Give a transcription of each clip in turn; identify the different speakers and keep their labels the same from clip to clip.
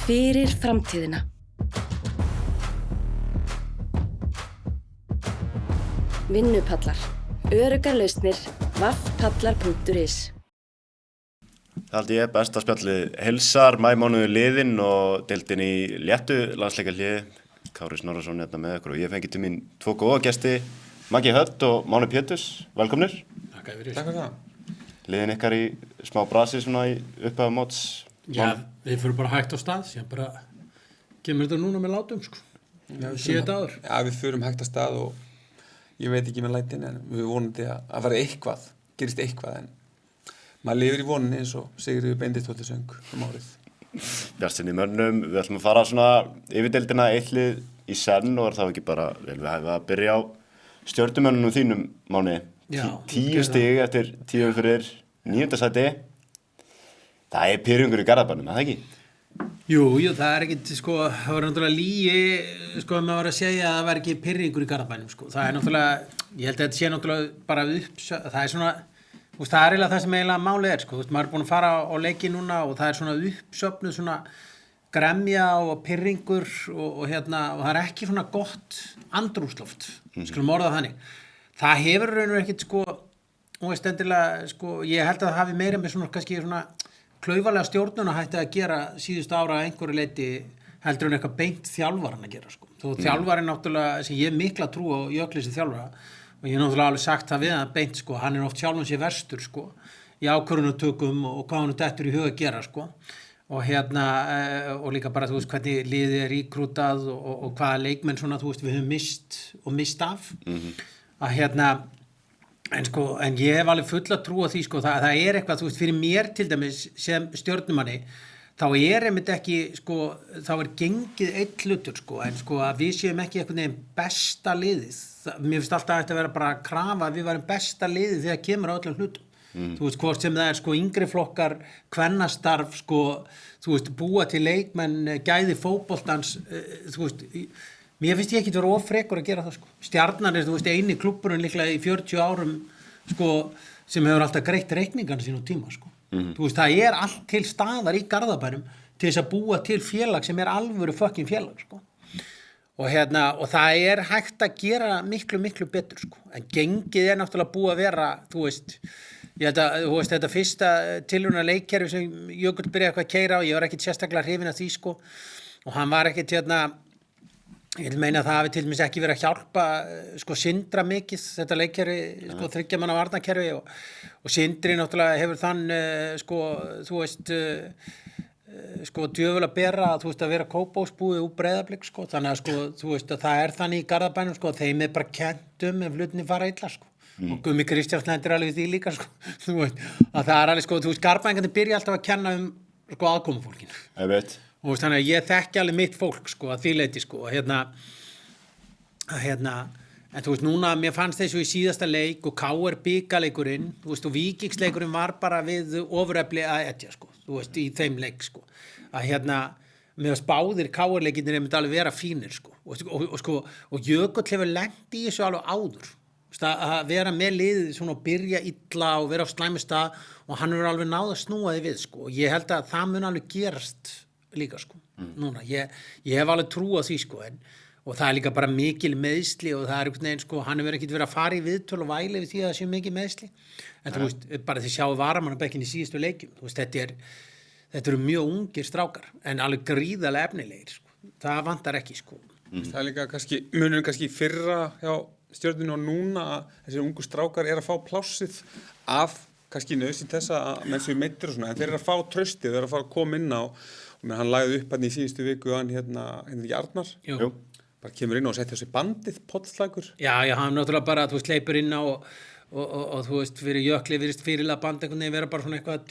Speaker 1: Fyrir framtíðina. Vinnupallar. Öruggar lausnir. vaffpallar.is.
Speaker 2: Það held ég besta spjallið heilsar, maímánuður liðinn og deildin í léttu landsleikahléi. Kári Snorrason hérna með ykkur og ég fengi til mín 2 góða gesti, Maggi Hödd og Máni Péturs. Velkomnir.
Speaker 3: Takk fyrir
Speaker 4: það.
Speaker 2: Liðin ykkar í smá brasi svona í upphaf móts.
Speaker 3: Já, við fyrir bara hægt á stað, sem bara kemur þetta núna með látum, sko. Séu þetta áður.
Speaker 4: Já, við förum hægt á stað og ég veit ekki með lætin, en við vonandi að vera eitthvað, gerist eitthvað, en maður lifir í voninni eins og Sigríður Benediktsdóttir söng árið.
Speaker 2: Bjartsýnn í mönnum, við ætlum að fara svona yfir deildina eitt lið í senn og þá ekki bara vel við hefum að byrja á stjörnumönnunum þínum, Máni.
Speaker 3: Já,
Speaker 2: 10 stig eftir 10 fyrir 9. sæti. Það pirringur í Garðabænum, er það ekki?
Speaker 3: Jú, það ekkert, sko, það var náttúrulega lygi, sko, maður var að segja að það var ekki pirringur í Garðabænum, sko. Það náttúrulega, ég held að þetta sé náttúrulega bara það svona, það eiginlega það sem eiginlega málið sko, maður búin að fara á leiki núna og það svona uppsöfnuð svona gremja og pirringur og það ekki svona gott andrúmsloft, skulum orða þannig. Það hefur raun og ekkert, sko, endilega, sko, ég held að það hafi meira með svona, kannski svona klaufalega stjórnuna hætti að gera síðustu ára að einhverju leyti heldur en eitthvað beint þjálfaran að gera, sko. Þó þjálfarinn náttúrulega, sem ég mikla trú á Jöklisi þjálfara, og ég náttúrulega alveg sagt það við hann beint, sko, hann oft sjálfum sér verstur, sko, í ákvörðunartökum og hvað hann dettur í huga að gera, sko, og og líka bara, þú veist, hvernig liðið ríkrútað og hvaða leikmenn svona, þú veist, við höfum mist af, að en ég hef alveg fulla trú á því, sko, það eitthvað, þú veist, fyrir mér til dæmis sem stjörnumanni, þá einmitt ekki, sko, þá gengið einn hlutur, sko, en sko að við séum ekki einhvern veginn besta liðið. Mér finnst alltaf að vera bara að krafa að við varum besta liðið þegar kemur á öllum hlutum. Þú veist, hvort sem það sko yngri flokkar, kvennastarf, sko, þú veist, búa til leikmenn, gæði fótboltans, þú veist, mér finnst ég ekki vera ofrekur að gera það, sko. Stjarnan þú veist, eini klúbburinn líklega í 40 árum, sko, sem hefur alltaf greitt reikningana sín á tíma, sko. Þú veist, það allt til staðar í Garðabænum til þess að búa til félag sem alvöru fucking félag, sko. Og og það hægt að gera miklu, miklu betur, sko. En gengið náttúrulega búið að vera, þú veist, þú veist, þetta fyrsta tilrauna leikkerfi sem Jökull byrjaði að keyra og ég var ekkert sérstaklega hrifinn af því, sko. Og hann var ekkert, ég vil meina að það hafi til dæmis ekki verið að hjálpa, sko, Sindra mikið, þetta leikkerfi, sko, 3 manna varnarkerfi og Sindri náttúrulega hefur þann, sko, þú veist, sko, djöful að bera, þú veist, að vera Kópavogsbúi úr Breiðablik, sko, þannig að, sko, þú veist, að það þannig í Garðabænum, sko, þeim bara kennt ef hlutinni fara illa, sko, og Gummi Kristjáns lendir alveg því líka, sko, þú veist, að það alveg, sko, þú veist, Garðbæningandi byrja alltaf að kenna sko, aðkomufólkinu.
Speaker 2: Ég veit.
Speaker 3: Og þannig að ég þekki alveg mitt fólk, sko, að því leyti, sko, en þú veist, núna, mér fannst þessu í síðasta leik og KR bikaleikurinn, þú veist, og Víkingsleikurinn var bara við ofurefli að etja, sko, þú veist, í þeim leik, sko, að með að báðir KR-leikinnir myndi alveg vera fínir, sko, og Jökull hefur lent í þessu alveg áður, að vera með liðið svona og byrja illa og vera á slæmu stað og hann hefur alveg náð að snúa því við, sko, og ég held að það mun alveg gerast líka, sko, núna, ég hef alveg trú á því, sko, og það líka bara mikil meiðsli og það einhvern veginn, sko, hann hefur ekkert verið að fara í viðtöl og væli við því að það sé mikil meiðsli, en þú veist, bara þið sjáu varamannabekkin í síðustu leikjum, þú veist, þetta eru mjög ungir strákar, en alveg gríðarlega efnilegir, sko, það vantar ekki, sko.
Speaker 4: Það líka kannski, munurinn kannski fyrra hjá stjörnunni og núna að þessir ungu strákar að fá plássið af kannski nauðsyn þess að menn séu meiddir og svona, en þeir að fá traustið, þeir að fara að koma inn á og hann lagði upp hann í síðustu viku hann Arnar.
Speaker 3: Jú.
Speaker 4: Bara kemur inn og setja þessi bandið, pottslagur.
Speaker 3: Já, hann náttúrulega bara, þú veist, leipur inn á og þú veist, fyrir Jökli virðist fyrirlega band einhvern veginn vera bara svona eitthvað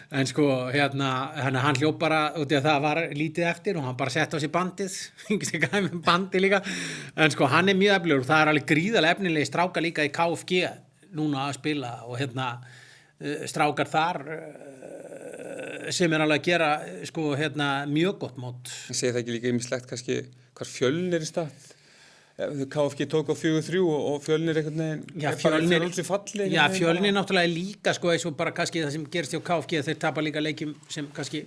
Speaker 3: en sko, hann hljóp bara út í að það var lítið eftir og hann bara sett á sig bandið, bandið líka, en sko, hann mjög efnilegur og það alveg gríðarlega efnilegi strákar líka í KFG núna að spila og strákar þar sem alveg að gera, sko, mjög gott mót.
Speaker 4: Ég segi það ekki líka ýmislegt kannski hvar Fjölnir í stað? KFG tók á 4-3 og Fjölnir einhvern veginn
Speaker 3: Já, Fjölnir náttúrulega líka, sko, eins og bara kannski það sem gerist hjá KFG, þeir tapa líka leikjum sem kannski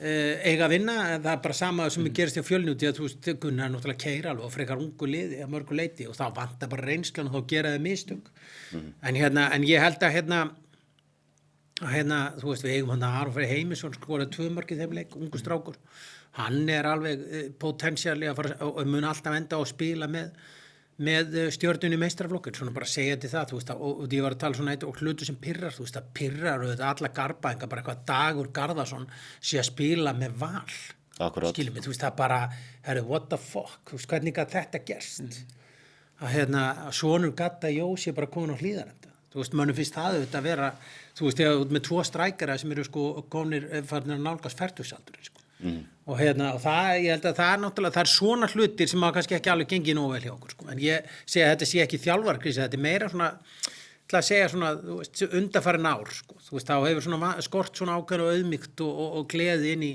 Speaker 3: eiga að vinna, en það er bara sama sem gerist hjá Fjölni út í að þú veist, Gunnar er náttúrulega keyra alveg og frekar ungu liði að mörgu leiti og þá vantar bara reynslun og þá gera þau mistök en ég held að þú veist, við eigum hann að Aron Freyr Heimisson skoraði 2 mörk í þeim leik, ungu strákur hann er alveg potensiali að fara og mun alltaf enda á að spila með stjörnunni meistaraflokkur, svona bara segja til það, þú veist, og ég var að tala svona og hlutu sem pirrar, þú veist, að pirrar og þetta alla garbaðinga, bara eitthvað Dagur Garðarsson sé að spila með Val skilum við, þú veist, það bara what the fuck, þú veist, hvernig gat þetta gerst að sonur Gadda Jósi bara komin á Hlíðarenda þú veist, mönnum finnst það auðvitað að vera þú veist, með 2 strækara sem eru sko komnir farnir að nálgast fertugsaldur sko og og það, ég held að það er náttúrulega, það er svona hlutir sem hafa kannski ekki alveg gengið nógu vel hjá okkur sko, en ég segi að þetta sé ekki þjálfarkrísa, þetta er meira svona, til að segja svona, þú veist, undanfarin ár sko, þú veist, þá hefur svona skort svona ákveðnu auðmýkt og gleði inn í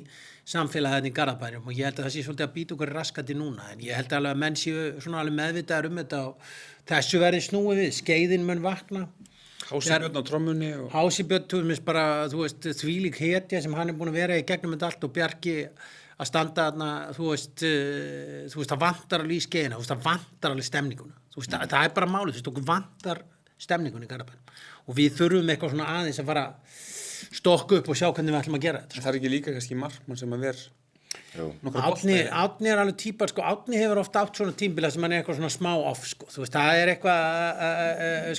Speaker 3: samfélagið í Garðabænum og ég held að það sé svolítið að býta okkur raskandi núna, en ég held alveg að menn séu svona alveg meðvitaðar þetta og þessu verði snúið við, skeiðin mun vakna
Speaker 4: Hásibjörn á trommunni og...
Speaker 3: Hásibjörn, þú veist, þvílík hetja sem hann er búin að vera í gegnum þetta allt og Bjarki að standa þarna, þú veist, það vantar alveg í skeiðina, þú veist, það vantar alveg stemninguna, þú veist, það er bara málið, þú veist, okkur vantar stemningun í Garðabænum og við þurfum eitthvað svona aðeins að fara stokka upp og sjá hvernig við ætlum að gera þetta.
Speaker 4: Það er ekki líka kannski markmann sem að vera
Speaker 3: Árni er alveg típar sko, Árni hefur oft átt svona tímbila sem hann er eitthvað svona smá off sko, þú veist, það er eitthvað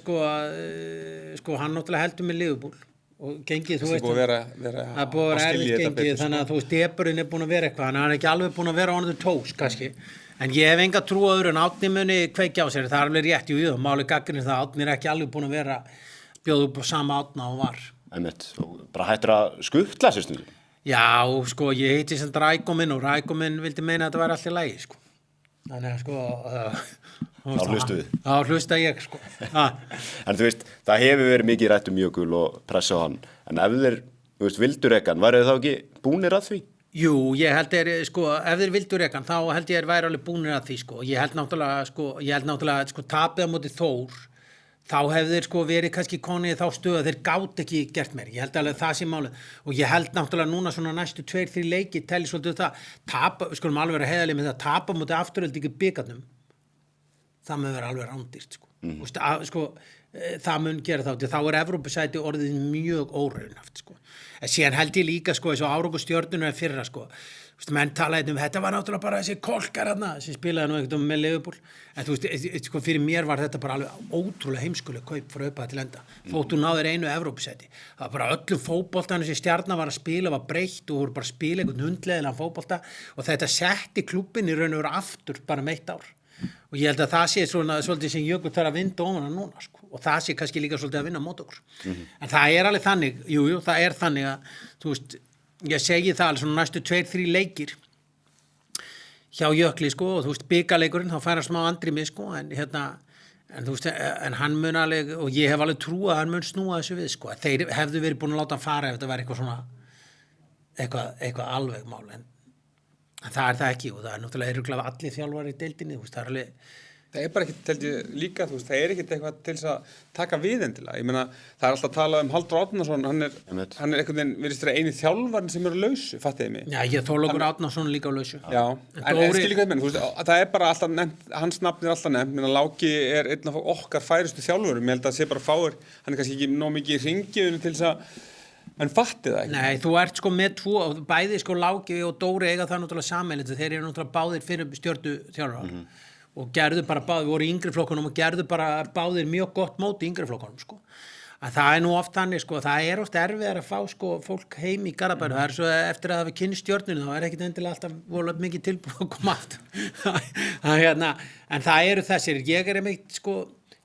Speaker 3: sko, hann náttúrulega heldur með Liverpool og gengið, þú veist,
Speaker 4: það er
Speaker 3: búið að vera erfitt gengið, þannig að þú veist, deburinn er búin að vera eitthvað, hann er ekki alveg búin að vera on the toes, kannski, en ég hef enga trú á öðru en Árni muni kveikja á sér, það er alveg rétt, jú, máli gagnrýnir það, Árni er ekki alveg búin að vera bjóða upp á sama Árna og var.
Speaker 2: Bara hættur að skutla sér stundum.
Speaker 3: Já, sko, ég heiti sem Rækominn og Rækominn vildi meina að þetta væri allt í lagi, sko. Þannig að, sko...
Speaker 2: Þá hlustu við.
Speaker 3: Þá hlusta ég, sko.
Speaker 2: En þú veist, það hefur verið mikið rætt um Jökul og pressa á hann. En ef þeir, þú veist, vildu rekan, væru þá ekki búnir að því?
Speaker 3: Jú, ég held sko, ef þeir vildu rekan, þá held ég væri alveg búnir að því, sko. Ég held náttúrulega, tapið á móti Þór, þá hefði þeir sko verið kannski konið þá stöðu að þeir gátt ekki gert meir. Ég held alveg það sé málið og ég held náttúrulega núna svona næstu 2-3 leiki telli svolítið það, skulum alveg vera heiðarlega með það, tapa mútið Aftureldingu í bikarnum, það mun vera alveg rándýrt sko. Það mun gera þá er Evrópusæti orðið mjög óraunhaft sko. En síðan held ég líka sko eins og Árangustjörnunum fyrra sko. Menn talaði þetta var náttúrulega bara þessi kolkar þarna sem spilaði nú einhvern með Liverpool en þú veist, sko, fyrir mér var þetta bara alveg ótrúlega heimskuleg kaup frá upphæð til enda þótt þú náðir einu Evrópusæti það var bara öllum fótboltanum sem Stjarnan var að spila var breytt og voru bara að spila einhvern hundleðilegan fótbolta og þetta setti klubbinn í raun og veru aftur bara 1 ár og ég held að það sé svona svolítið sem Jökull þarf að vinda ofan núna sko. Og það sé kannski líka svolítið að vinna mót okkur en það er alveg þannig, jú, það er þannig að þú veist ég segi það alveg svona næstu 2-3 leikir hjá Jökli sko og þú veist bikaleikurinn þá fær hann smá andrými sko en þú veist en hann mun alveg og ég hef alveg trú að hann mun snúa þessu við sko þeir hefðu verið búin að láta hann fara ef þetta væri eitthvað svona eitthvað alveg mál en það er það ekki og það er náttúrulega örugglega allir þjálfari í deildinni þú veist það er alveg
Speaker 4: Það er bara ekkert, held ég, líka, þú veist, það er ekkert eitthvað til þess að taka við endilega. Ég meina, það er alltaf talað Halldór Árnason, hann er einhvern veginn, virðist vera eini þjálfarinn sem eru lausu, fattiði mig.
Speaker 3: Já, ég Þorlákur Árnason líka á lausu.
Speaker 4: Já, en skil líka þú veist, það er bara alltaf nefnt, hans nafn er alltaf nefnt, menn að Láki er einn af okkar færustu þjálfurum, ég held að það sé bara fáir, hann er kannski ekki nóg mikið í hringiðinu til þess að en fatti það ekki?
Speaker 3: Nei, þú ert sko með tvo, bæði sko Láki og Dóri eiga það náttúrulega sameiginlegt, þeir eru náttúrulega báðir fyrir stjörnu þjálfarar og gerðu bara báðir, voru í yngri flokkunum og gerðu bara báðir mjög gott mót í yngri flokkunum sko. Að það er nú oft þannig sko, það er oft erfiðar að fá sko fólk heim í Garðabæru, það er svo eftir að það við kynni stjörnunni þá er ekkit endilega alltaf volið mikið tilbúið að koma aftur. En það eru þessir, ég er einmitt sko,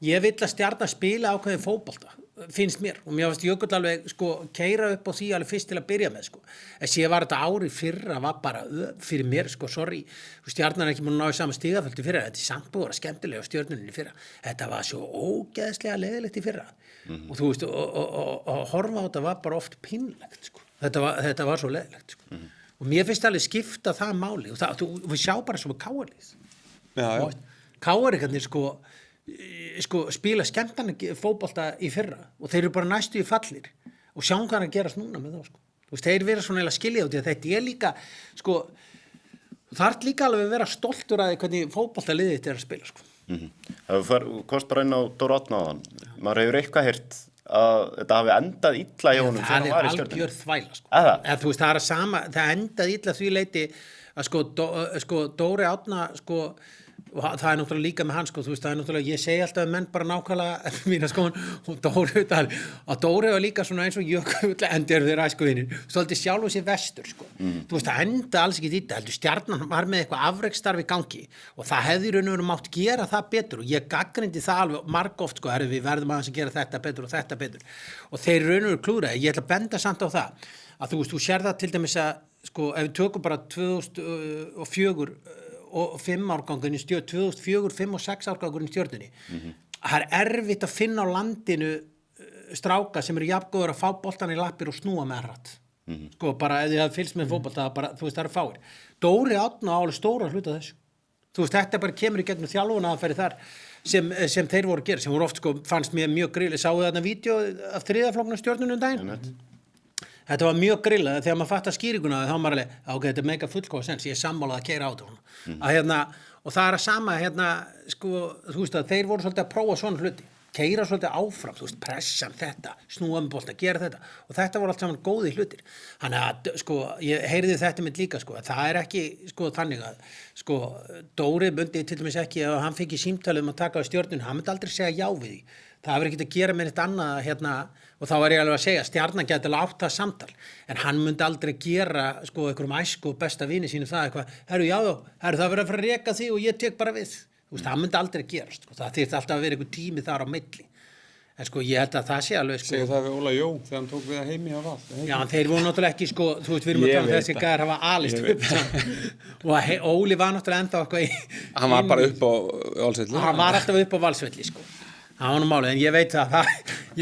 Speaker 3: ég vill að Stjarnan spila ákveðin fótbolta, finnst mér og mér finnst Jökull alveg sko keyra upp á því alveg fyrst til að byrja með sko þess ég var þetta ári fyrra var bara fyrir mér sko, sorry, Stjarnan er ekki múin að ná í sama stigaföldu fyrra, þetta er samt búið að vera skemmtilega á Stjörnunni fyrra, þetta var svo ógeðslega leiðilegt í fyrra og þú veist, og horfa á þetta var bara oft pínlegt sko, þetta var svo leiðilegt sko og mér finnst alveg skipta það máli og við sjá bara svo með KR-lið KR-ingarnir sko spila skemmtana fótbolta í fyrra og þeir eru bara næstu í fallir og sjáum hvað að gerast núna með þá sko. veist, þeir vera svona eiginlega skilja út í að þetta líka, sko, þú þarft líka alveg að vera stoltur að því hvernig fótboltaliðið þitt að spila, sko.
Speaker 2: Það komst bara inn á Dóra Árna áðan. Maður hefur eitthvað heyrt að þetta hafi endað illa hjá honum þegar hann var í Stjörnunni.
Speaker 3: Það algjör þvæla, sko.
Speaker 2: Það?
Speaker 3: Þú veist, það sama, það endaði illa því leiti að sko Dóri Árna, sko, og það náttúrulega líka með hann, sko, þú veist, það náttúrulega, ég segi alltaf að menn bara nákvæmlega mína skoðun og Dóri var líka svona eins og jökull endur þeirra æskuvinir, svolítið sjálfu sér vestur, sko. Þú veist, það enda alls ekki þetta, heldur Stjarnan var með eitthvað afreksstarf í gangi og það hefði í raun og veru mátt gera það betur og ég gagnrýndi það alveg margoft, sko, við verðum aðeins að gera þetta betur og þetta betur og þeir í raun og veru klúðraði, ég ætla að benda samt á það að þú veist, þú sér það til dæmis að, sko, ef við tökum bara 2004 og 5 árgangurinn í Stjörnunni, 2004, 5 og 6 árgangurinn í Stjörnunni. Það erfitt að finna á landinu stráka sem eru jafngóður að fá boltan í lappir og snúa með hratt. Sko, bara ef þið hafði fylgst með fótbolta, bara, þú veist, það eru fáir. Dóri Árna á alveg stóra hluta þessu. Þú veist, þetta bara kemur í gegnum þjálfunaraðferðir þar sem þeir voru að gera, sem voru oft, sko, fannst mér mjög grilli. Sáu þarna vídeo af 3. flokknum Stjörnunni daginn? Þetta var mjög grillað þegar maður fattar skýringuna þá maður alveg, ok, þetta er mega fullkomið sens, ég er sammálað að keyra á þetta og það er að sama, sko, þú veist að þeir voru svolítið að prófa svona hluti, keyra svolítið áfram, þú veist, pressan þetta, snúa með bolta, gera þetta og þetta voru allt saman góði hlutir. Þannig að, sko, ég heyrði þetta mitt líka, sko, að það er ekki, sko, þannig að, sko, Dóri myndi til dæmis ekki að hann fengi símtalið að taka á Stjörnunni, hann myndi aldrei segja já við því. Það hefur ekkert að gera með eitt annað og þá er ég alveg að segja Stjarnan gæti alveg átt það samtal en hann myndi aldrei gera sko einhverjum æsku og besta vini sínu það eitthvað, það verður að fara að reka því og ég tek bara við, þú veist, það myndi aldrei gerast sko. Það þyrfti alltaf að vera einhver tími þar á milli en sko ég held að það sé alveg sko
Speaker 4: Segðu það við Óla Jó þegar hann tók við að heimi á Val.
Speaker 3: Já, en þeir voru náttúrulega ekki sko, þú veist, við erum að tala þessi gæðar hafa alist upp og Óli var náttúrulega ennþá eitthvað
Speaker 4: Hann var bara upp á Valsvelli.
Speaker 3: Hann var alltaf upp á Valsvelli sko. Það var nú málið, en ég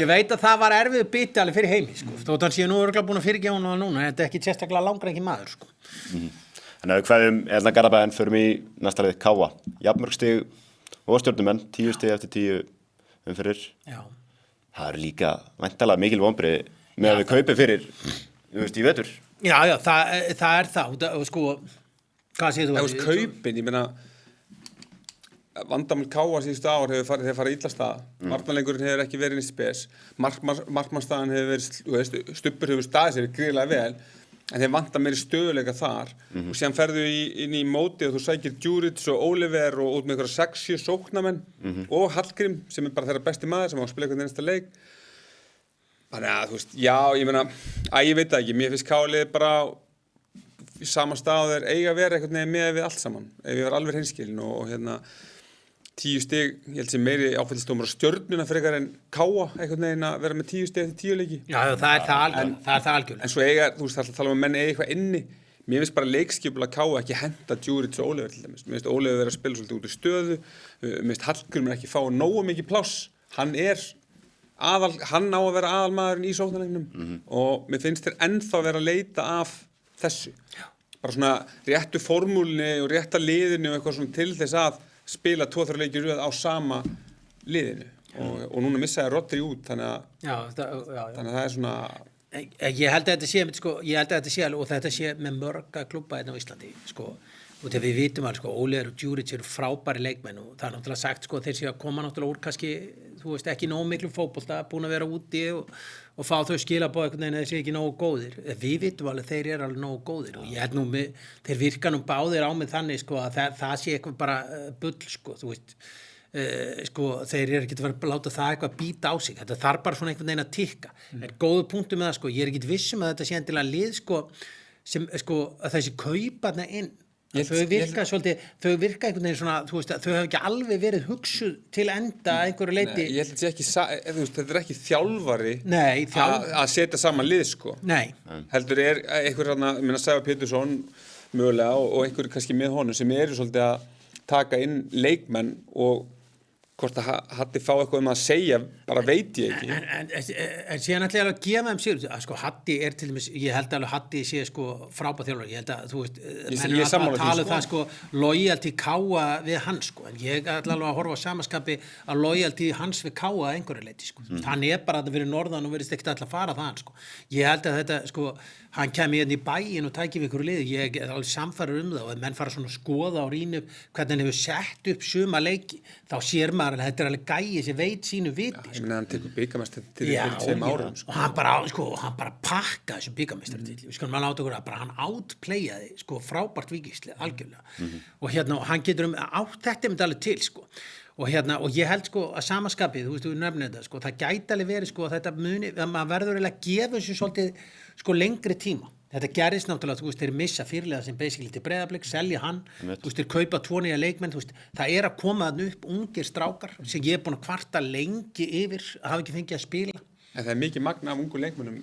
Speaker 3: veit að það var erfið biti alveg fyrir heimi, sko. Þótt hann sé nú örugglega búin að fyrirgefa honum það núna, þetta er ekki sérstaklega langrækki maður, sko.
Speaker 2: Þannig að við kveðum Garðabæinn förum í næsta lið Káa. Jafnmörg stig og Stjörnumenn, 10 stig eftir 10 umferðir.
Speaker 3: Já.
Speaker 2: Það er líka væntanlega mikil vonbrigði með að við kaupið fyrir, þú veist, í vetur.
Speaker 3: Já, það er það, sko, hvað segir þú?
Speaker 4: Það veist, kaupin, ég meina, vandamál Káa síðustu ár hefur farið illa stað. Varnarleikurinn hefur ekki verið inn í spes. Markmannsstaðan hefur verið, þú veist, Stubbur hefur staðið sér gríðlega vel, en þeir vantar meiri stöðuleika þar. Og síðan ferðu inn í móti og þú sækir Djuric og Oliver og út með einhverja 6-7 sóknarmenn og Hallgrím sem er bara þeirra besti maður sem á að spila einhvern einasta leik. Þannig að, þú veist, já, ég meina, ég veit það ekki. Mér finnst Káa-liðið bara í sama stað þeir eiga að vera einhvern veginn með við allt saman. Ef ég var alveg hreinskilinn og 10 stig, ég held sem meiri áfællistómur á Stjörnuna frekar en Káa einhvern veginn að vera með 10 stig eftir 10 leiki.
Speaker 3: Já, það er það algjörlega.
Speaker 4: En svo eiga, þú veist, það tala um að menn eiga eitthvað inni. Mér finnst bara leikskipulag Káa ekki henta Djuric og Oliver til dæmis. Mér finnst Oliver vera að spila svolítið út í stöðu. Mér finnst Hallgrímur ekki fá nógu mikið pláss. Hann á að vera aðalmaðurinn í sóknarleiknum og mér finnst þeir ennþá vera að leita af þessu. Bara svona réttu formúlunni og rétta liðinu og eitthvað svona til þess að spila 2-3 leiki röð á sama liðinu og núna missaði Rodri út þannig að það er svona
Speaker 3: ég held að þetta sé alveg og þetta sé með mörga klúbba hérna á Íslandi sko og þegar við vitum að sko Oliver og Djuric eru frábæri leikmenn og það er náttúrulega sagt sko þeir séu að koma náttúrulega úr kannski þú veist ekki nógu miklu fótbolta búin að vera úti og fá þau skilaboð einhvern veginn að þeir séu ekki nógu góðir við vitum alveg þeir eru alveg nógu góðir og ég held nú þeir virka nú báðir á mig þannig sko að það sé eitthvað bara bull sko þú veist sko þeir eru ekki að vera að láta það eitthvað býta á sig þetta þarf bara svona einhvern veginn að tikka en góðu punktu með það sko ég er ekki viss um að þetta sé endilega lið sko sem sko að þessi kauparna inn þau virka einhvern veginn svona þú veist þau hafa ekki alveg verið hugsuð til enda einhverju leiti
Speaker 4: ég held að þetta sé ekki þetta er ekki þjálfari að setja saman lið sko heldur einhver hérna ég meina Sævar Pétursson mögulega og einhver kannski með honum sem eru svolítið að taka inn leikmenn og hvort að Hatti fá eitthvað að segja, bara veit ég ekki.
Speaker 3: En síðan ætla ég alveg að gefa þeim sigur, að sko Hatti til dæmis, ég held alveg Hatti sé sko frábær þjálfari, ég held að þú veist, menn
Speaker 4: ég sammála því,
Speaker 3: tala það sko loyalty Káa við hans sko, en ég ætla alveg að horfa á samaskapi að loyalty hans við Káa að einhverju leyti sko, hann bara að vera norðan og verðist ekkert alltaf að fara þaðan sko, ég held að þetta sko, hann kemur hérna í bæinn og tækir við ykkur liði, ég er alveg samfæður það og ef menn fara svona að skoða og rýna upp hvernig hann hefur sett upp suma leiki, þá sér maður að þetta alveg gæi sem veit sínu viti.
Speaker 4: Ég meina hann tekur bikarmeistar til 2 árum.
Speaker 3: Og hann bara pakka þessum bikarmeistaratitil. Við skulum alveg átta okkur að bara hann outplayaði sko frábært Víkisli algjörlega. Og hérna og hann getur átt þetta með alveg til sko. Og ég held sko að samaskapið, þú veist, við nefnum þetta sko, það gæti alveg verið sko að þetta muni, að maður verður eiginlega að gefa þessu svolítið sko lengri tíma. Þetta gerist náttúrulega, þú veist, þeir missa fyrirliða sem basically til Breiðablik, selja hann, þú veist, þeir kaupa 2 nýja leikmenn, þú veist, það að koma þarna upp ungir strákar sem ég búin að kvarta lengi yfir að hafa ekki fengið að spila.
Speaker 4: En það mikið magna af ungu leikmönnum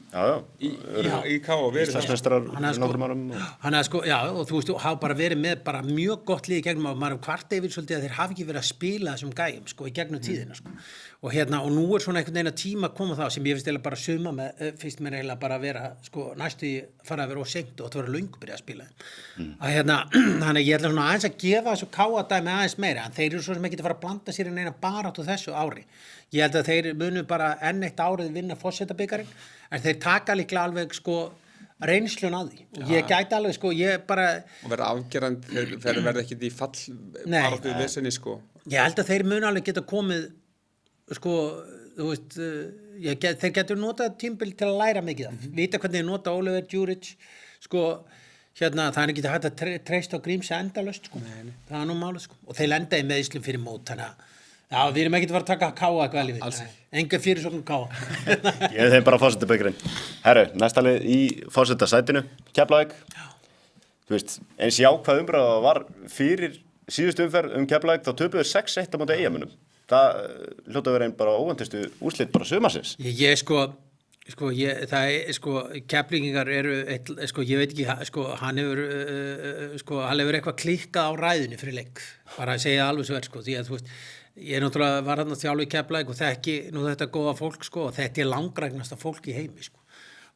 Speaker 2: í
Speaker 4: K og verið
Speaker 2: Íslandsmeistarar nokkrum árum.
Speaker 3: Hann sko, já, og þú veist, hafa bara verið með bara mjög gott lið í gegnum og maður kvarta yfir svolítið að þeir hafi ekki verið að spila þessum gæjum, sko, í gegnum tíðina, sko. Og og nú svona einhvern veginn að tíma að koma það sem ég finnst eiginlega bara suma með, finnst mér eiginlega bara að vera, sko, næstu í fara að vera óseint og þetta vera löngu byrja að spila. Þannig ég ætla svona aðeins að gefa þessu Káa-dæmi aðeins meira, en þeir eru svo sem ekki að fara að blanda sér í neina baráttu þessu ári. Ég held að þeir munu bara enn eitt árið vinna forsetabikarinn, en þeir taka líklega alveg sko reynslun að því. Og ég gæti alveg sko, ég bara...
Speaker 4: Og verða afgerand, þeir verða ekkert í fall baráttu í vesenni sko.
Speaker 3: Ég held að þeir munu alveg geta komið, sko, þú veist, þeir getur notað tímabil til að læra mikið af. Vita hvernig þeir nota Oliver Djuric, sko, það er ekki hægt að treysta á Gríms endalaust, sko. Það er nú málið, sko. Og þeir lenda í meðslum fyrir mót, þannig að já, við erum ekkert að fara að taka Káa eitthvað alveg við. Enga fyrirsóknum Káa.
Speaker 2: Ég hef þeim bara forsetabikarinn. Herru, næsta lið í forsetasætinu, Keflavík. Þú veist, eins jákvæð umræða var fyrir síðustu umferð Keflavík, þá töpuðu 6-1 á móti Eyjamönnum. Það hljóta að vera einn bara óvæntustu úrslit bara sumarsins.
Speaker 3: Keflvíkingar eru, ég veit ekki, hann hefur eitthvað klikkað á ræðinu fyrir leik. Bara að segja alveg svo sko, því að þú veist, ég náttúrulega var þarna þjálfur í Keflavík og þekki nú þetta góða fólk sko og þetta langræknasta fólk í heimi sko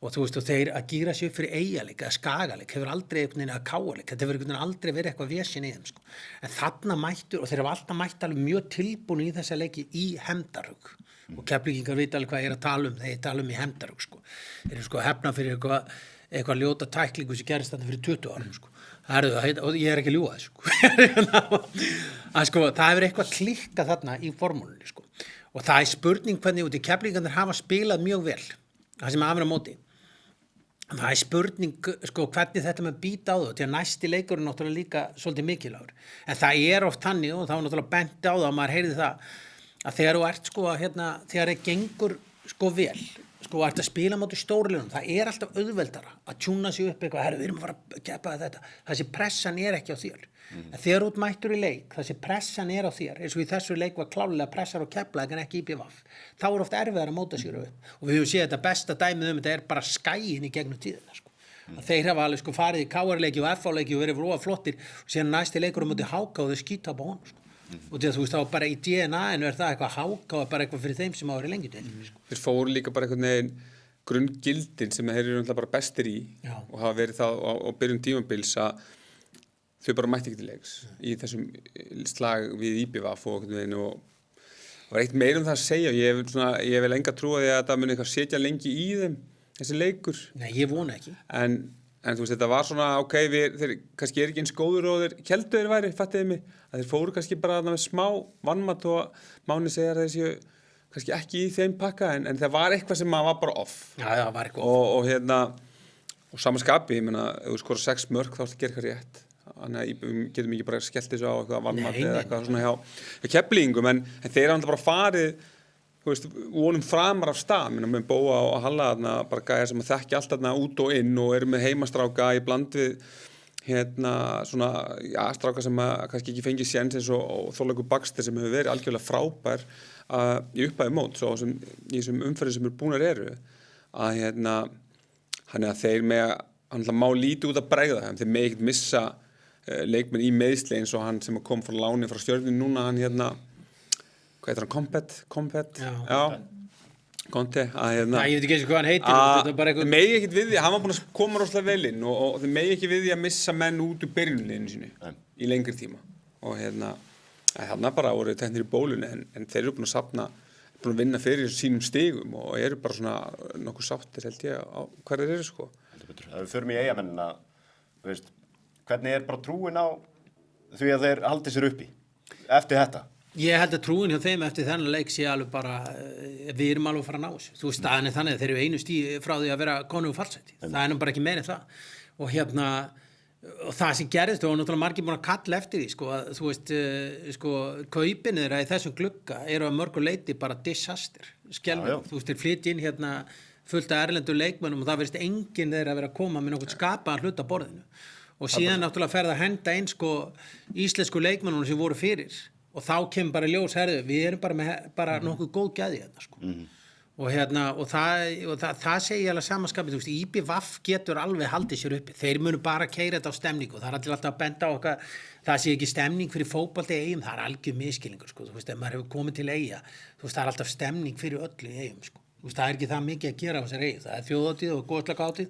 Speaker 3: og þú veist og þeir að gíra sig upp fyrir Eyjaleik eða Skagaleik hefur aldrei einhvern veginn að Káaleik, þetta hefur einhvern veginn aldrei verið eitthvað vesinn í þeim sko en þarna mættur og þeir hafa alltaf mætt alveg mjög tilbúin í þessa leiki í Hefndarhug og Keflvíkingar vita alveg hvað ég er að tala þegar ég tala í Hefndarhug sko þeir eru sko hefna fyrir eitthvað ljóta tæklingu sem gerist þarna fyrir 20 árum sko og ég er ekki að ljúga þessu sko. Það hefur eitthvað klikkað þarna í formúlunni sko. Og það er spurning hvernig út í Keflvíkingarnir hafa spilað mjög vel það sem afur á móti það er spurning sko, hvernig þetta með býta á það því að næsti leikur er náttúrulega líka svolítið mikilvægur en það er oft þannig og þá er náttúrulega bent á það og maður heyrði það að þegar þú ert sko, þegar það gengur sko vel sko ert að spila móti stórliðunum, það er alltaf auðveldara að tjúna sig upp eitthvað, við erum að fara að keppa þetta, þessi pressan er ekki á þér. En þegar þú ert mættur í leik, þessi pressan er á þér, eins og í þessu leik var klálega pressar og Keflavík en ekki IBVF, þá er oft erfiðar að móta sér upp. Og við höfum séð þetta besta dæmið þetta er bara skæin í gegnum tíðina sko. Þeir hafa alveg sko farið í KR-leiki og FH-leiki og verið rosa flottir og síðan næsti leikur móti HK og þau skýta á honum sko. Og því að þú veist þá bara í DNA-inu það eitthvað HK og bara eitthvað fyrir þeim sem ári lengi til sko.
Speaker 4: Þeir fóru líka bara einhvern veginn grunngildin sem þeir eru bara bestir í og hafa verið það á byrjun tímabils að þau bara mætti ekki til leiks í þessum slag við IBVF og var eitt meira það að segja ég vil enga trúa því að það muni eitthvað setja lengi í þeim þessi leikur.
Speaker 3: Nei, ég vona ekki.
Speaker 4: En þú veist, þetta var svona, þeir kannski er ekki eins góður og þeir keldu þeir væri, fattiði mig, að þeir fóru kannski bara með smá vannmatt og Máni segir að þessi kannski ekki í þeim pakka, en það var eitthvað sem var bara off.
Speaker 3: Já, það var eitthvað
Speaker 4: og samanskapi, ég meina, ef þú skora 6 mörk, þá ertu að gera eitthvað rétt. Þannig að við getum ekki bara skellt þessu á eitthvað vannmatt eða eitthvað svona hjá Keflvíkingum, en þeir hafa bara farið þú veist, vonum framar af stað með Bóa og Halla þarna, bara gæja sem að þekki allt þarna út og inn og eru með heimastráka í bland við svona, stráka sem að kannski ekki fengið séns eins og Þorleikur Baxter sem hefur verið algjörlega frábær í upphæði mót svo sem í þessum umferðum sem búnar eru að þannig að þeir hann má lítið út að bregða þeim, þeir með ekkert missa leikmenn í meiðsli eins og hann sem kom frá láni frá Stjörnunni núna, hann hvað heitir hann, Kompet
Speaker 3: Já.
Speaker 4: Conte, að hérna
Speaker 3: Ég veit ekki eins og hvað hann heitir, þetta er bara
Speaker 4: þeir megi ekkert við því, hann var búin að koma rosalega vel inn og þeir megi ekki við því að missa menn út úr byrjunliðinu sínu í lengri tíma og hérna, þarna bara voru teknir í bólunni en þeir eru búin að vinna fyrir sínum stigum og eru bara svona nokkuð sáttir held ég á hverjir eru sko.
Speaker 2: Það við förum í Eyjamennina, hvernig er bara trúin á því að þeir haldi sér uppi eftir þetta?
Speaker 3: Ég held að trúin hjá þeim eftir þennan leik sé alveg bara, við erum alveg að fara að ná þessu. Þú veist, staðan er þannig að þeir eru einu stíð frá því að vera konum fallseti. Það er nú bara ekki meira en það. Og hérna, og það sem gerðist, og náttúrulega margir búin að kalla eftir því, sko, að þú veist, sko, kaupin þeirra í þessum glugga eru að mörgu leiti bara disaster. Skelfilegt. Þú veist, þeir flytja inn hérna fullt af erlendu leikmönnum og það verðist enginn þeirra að vera að koma með nokkuð skapaðan hlut á borðinu. Og síðan náttúrulega ferð að henda inn, sko, íslensku leikmönnunum sem voru fyrir. Og þá kemur bara ljós, herðu, við erum bara með nokkuð góð gæði hérna, sko. Og hérna, og það segi ég alveg samanskapið, þú veist, IBVF getur alveg haldið sér uppi. Þeir munu bara keyra þetta á stemningu. Það er allir alltaf að benda á okkar, það sé ekki stemning fyrir fótbolta í Eyjum, það er algjör miskilningur, sko. Þú veist, ef maður hefur komið til Eyja, þú veist, það er alltaf stemning fyrir öllu í Eyjum, sko. Þú veist, það er ekki það mikið að gera á þessari Eyju. Það er þjóðhátíð og góðslakahátíð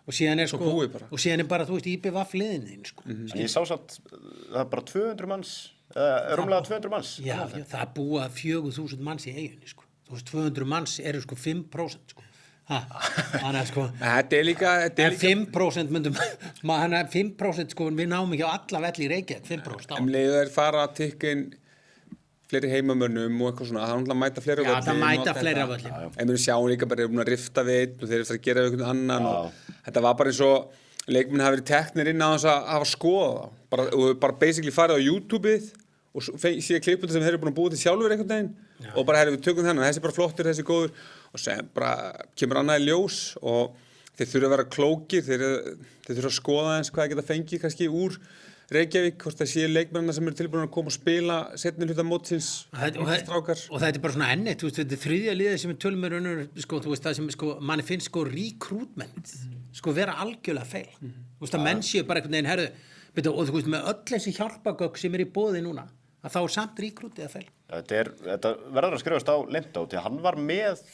Speaker 3: og síðan er sko, og síðan er bara, þú veist, IBVF liðin, sko.
Speaker 2: En ég sá samt, það er bara 200 manns rúmlega 200 manns.
Speaker 3: Já, það búa 4.000 manns í Eyjunni, sko. Þú veist, 200 manns eru sko 5%, sko. Þannig að sko...
Speaker 4: Þetta er líka...
Speaker 3: 5% myndum... Þannig að 5%, sko, við náum ekki á alla velli í Reykjavík, 5% á.
Speaker 4: Leiðu þeir fara að tikka inn fleiri heimamönnum og eitthvað svona, það er náttúrulega að mæta fleiri á völlin.
Speaker 3: Já, það mæta fleiri á völlin.
Speaker 4: En við sjáum líka bara, þeir eru búin að rifta við einn og þeir eru eftir að gera við einhvern annan og þetta var bara eins og leikmenn hafa verið teknir inn á þess að hafa skoðað þá. Og bara basically farið á YouTube-ið og síðan klippur sem þeir eru búin að búa til sjálfur einhvern veginn og bara við tökum þennan, þessi er bara flottur, þessi er góður og sem bara kemur annað í ljós og þeir þurfa að vera klókir, þeir þurfa að skoða eins hvað geta fengið kannski úr Reykjavík, hvort það séu leikmennina sem eru tilbúin að koma og spila seinni hluta mótsins strákar. Og
Speaker 3: þetta er bara svona ennett, þú veist, þetta er þriðja liðið sem er tölum með raunur, sko, þú veist, það sem, sko, manni finnst, sko, recruitment, sko, vera algjörlega feil. Þú veist, að menn séu bara einhvern veginn, herðu, og þú veist, með öll þessi hjálpagögg sem er í boði núna, að þá er samt recruitið að feil.
Speaker 2: Þetta verður að skrifast á Lindá, því hann var með,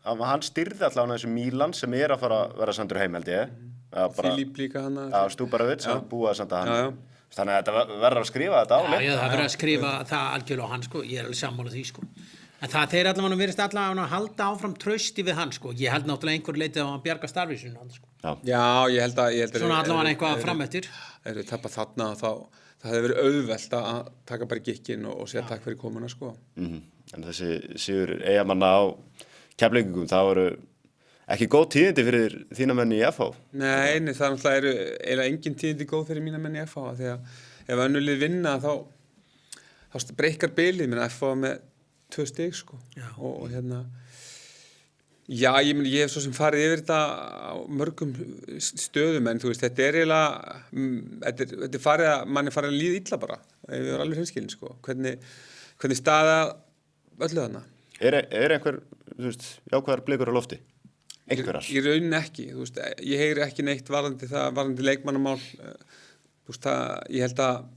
Speaker 2: hann stýrði allavega þessu Mílan sem er að fara að vera sendur heim, held ég.
Speaker 4: Filip líka hann.
Speaker 2: Stúbaravits, hann búið að senda hann. Þannig að þetta verður að skrifa þetta á Lindá.
Speaker 3: Já, það verður að skrifa það algjörlega á hann, sko, ég er alveg sammála því, sko. En það þeir allavega virðist allavega að halda áfram trausti við hann, sko. Ég held náttúrulega einhver leitið á að bjarga starfið sínu hann, sko.
Speaker 4: Já, ég held að
Speaker 3: svona allavega eitthvað fram eftir.
Speaker 4: Ef við tappa þarna þá það hefði verið auðvelt að taka bara gikkinn og segja takk fyrir komuna, sko.
Speaker 2: En þessi sigur Eyjamanna á Keflvíkingum, það voru ekki góð tíðindi fyrir þína menn í FH?
Speaker 4: Nei, það náttúrulega eru eiginlega engin tíðindi góð fyrir mína menn í FH því að ef önnur lið vinna þá breykar bilið, menn FH með 2 stig, sko. Og hérna já, ég hef svo sem farið yfir þetta á mörgum stöðum en þú veist, þetta er eiginlega þetta er farið að mann er farið að líða illa bara, ef við erum alveg hreinskilin, sko. Hvernig staða öllu þarna? Er
Speaker 2: einhver, þú veist, jákvæðar blikur á lofti? Einhverjar?
Speaker 4: Í rauninni ekki, þú veist, ég heyri ekki neitt varðandi leikmannamál, þú veist, ég held að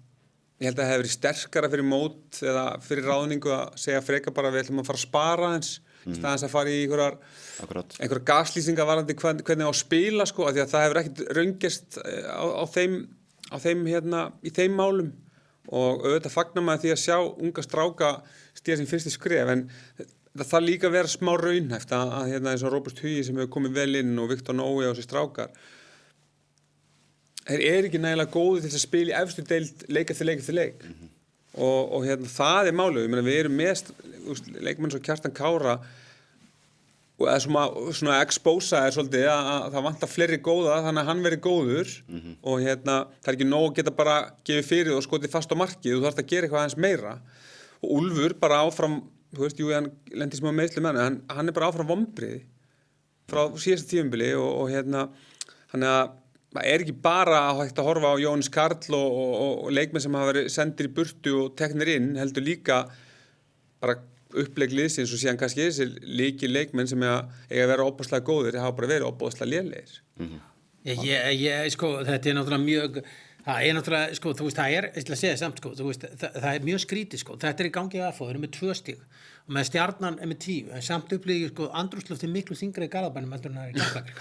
Speaker 4: það hefur verið sterkara fyrir mót eða fyrir ráðningu að segja frekar bara við ætlum að fara að spara eins staðans að fara í einhverjar gaslýsingar varðandi hvernig á að spila, sko, af því að það hefur ekkert raungerst á þeim hérna, í þeim málum og auðvitað fagnar maður því að sjá unga stráka stíga sín fyrsti skref en það líka að vera smá raunhæft að hérna eins og Róbert Hugi sem hefur komið vel inn og Viktor Nói og þessi strákar þeir eru ekki nægilega góði til að spila í efstu deild leik eftir leik og hérna það er málið, ég meina við erum með leikmenn svo Kjartan Kára og svona expósa er svolítið að það vantar fleiri góða þannig að hann veri góður og hérna það er ekki nóg að geta bara gefið fyrir og skotið fast á markið, þú þarft að gera eitthvað aðeins meira og Úlfur bara áfram þú veist, jú, hann lendi smá meiðsli með hann er bara áfram vombriði frá síðasta tímabili og hérna hann er að það er ekki bara hægt að horfa á Jóhannes Karl og leikmenn sem hafa verið sendir í burtu og teknir inn, heldur líka bara upplegg liðsins og síðan kannski þessi leikmenn sem eiga að vera óbúðslega góðir, hafa bara verið óbúðslega lélegir.
Speaker 3: Sko, þetta er náttúrulega mjög Það náttúrulega, sko, þú veist, ég ætla að segja samt, sko, þú veist, það er mjög skrítið, sko, þetta í gangi í FH, þeir eru með 2 stig og með Stjarnan er með 10, en samt upplýði, sko, andrúmslofti miklu þyngra í Garðabænum heldur en það er í Keflavík,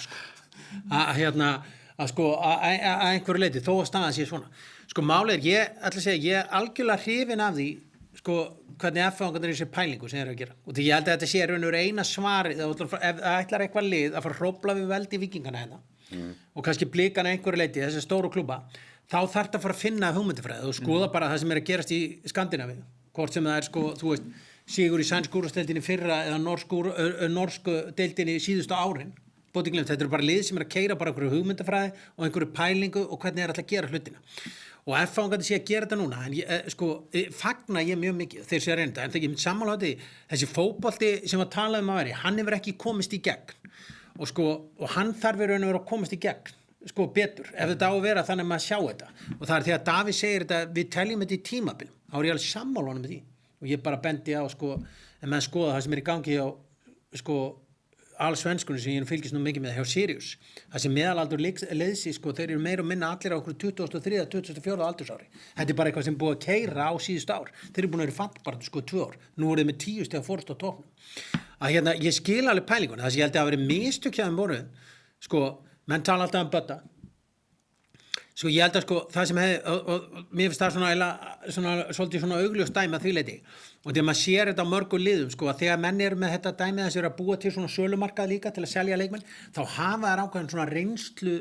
Speaker 3: sko, að einhverju leyti, þó að staðan sé svona, sko, málið ég ætla að segja, ég algjörlega hrifin af því, sko, hvernig FH-angarnir er í sér pælingu sem þeir eru að gera, og því ég held að þetta sé raun og veru eina svarið, ef ætlar eitthvað lið að fara að hrófla við veldi Víkingana hérna, og kannski Blikana einhverju leyti, þessi stóru klúba, þá þarf þetta að fara að finna hugmyndafræði og skoða bara það sem er að gerast í Skandinavíu, hvort sem það er, sko, þú veist, sigur í sænsku úrvalsdeildinni fyrra eða norsku deildinni síðustu árin, þetta eru bara lið sem er að keyra bara einhverju hugmyndafræði og einhverju pælingu og hvernig er alltaf að gera hlutina og FH-angarnir sé að gera þetta núna en fagna ég mjög mikið þeir sé að reynda, en það ekki sammála á því þessi fótbolti sem að tala um að veri, hann hefur ekki komist í gegn og hann þarf í raun og veru að komast í gegn betur, ef þetta á að vera þannig að maður sjá þetta og það er því að Davíð segir þetta við teljum þetta í tímabil, þá er ég alveg sammála honum með því og ég bara bendi á en maður skoða það sem er í gangi á allsvenskunni sem ég fylgist nú mikið með hjá Sirius, það sem meðalaldur leiðsi, þeir eru meira og minna allir á okkur 23. 24. aldursári þetta er bara eitthvað sem búið að keyra á síðust ár þeir eru búin að vera fallbaratu 2 ár nú voru þeir með 10 stiga fórst á tóknum að ég skil alveg pælinguna, það sem ég held að hafa verið mistök hjá þeim voru menn tala alltaf bötta ég held að það sem mér finnst það svolítið svona augljóst dæmi að því leyti og þegar maður sér þetta á mörgum liðum að þegar menn eru með þetta dæmi þess að búa til svona sölumarkað líka til að selja leikmenn þá hafa þær ákveðin svona reynslu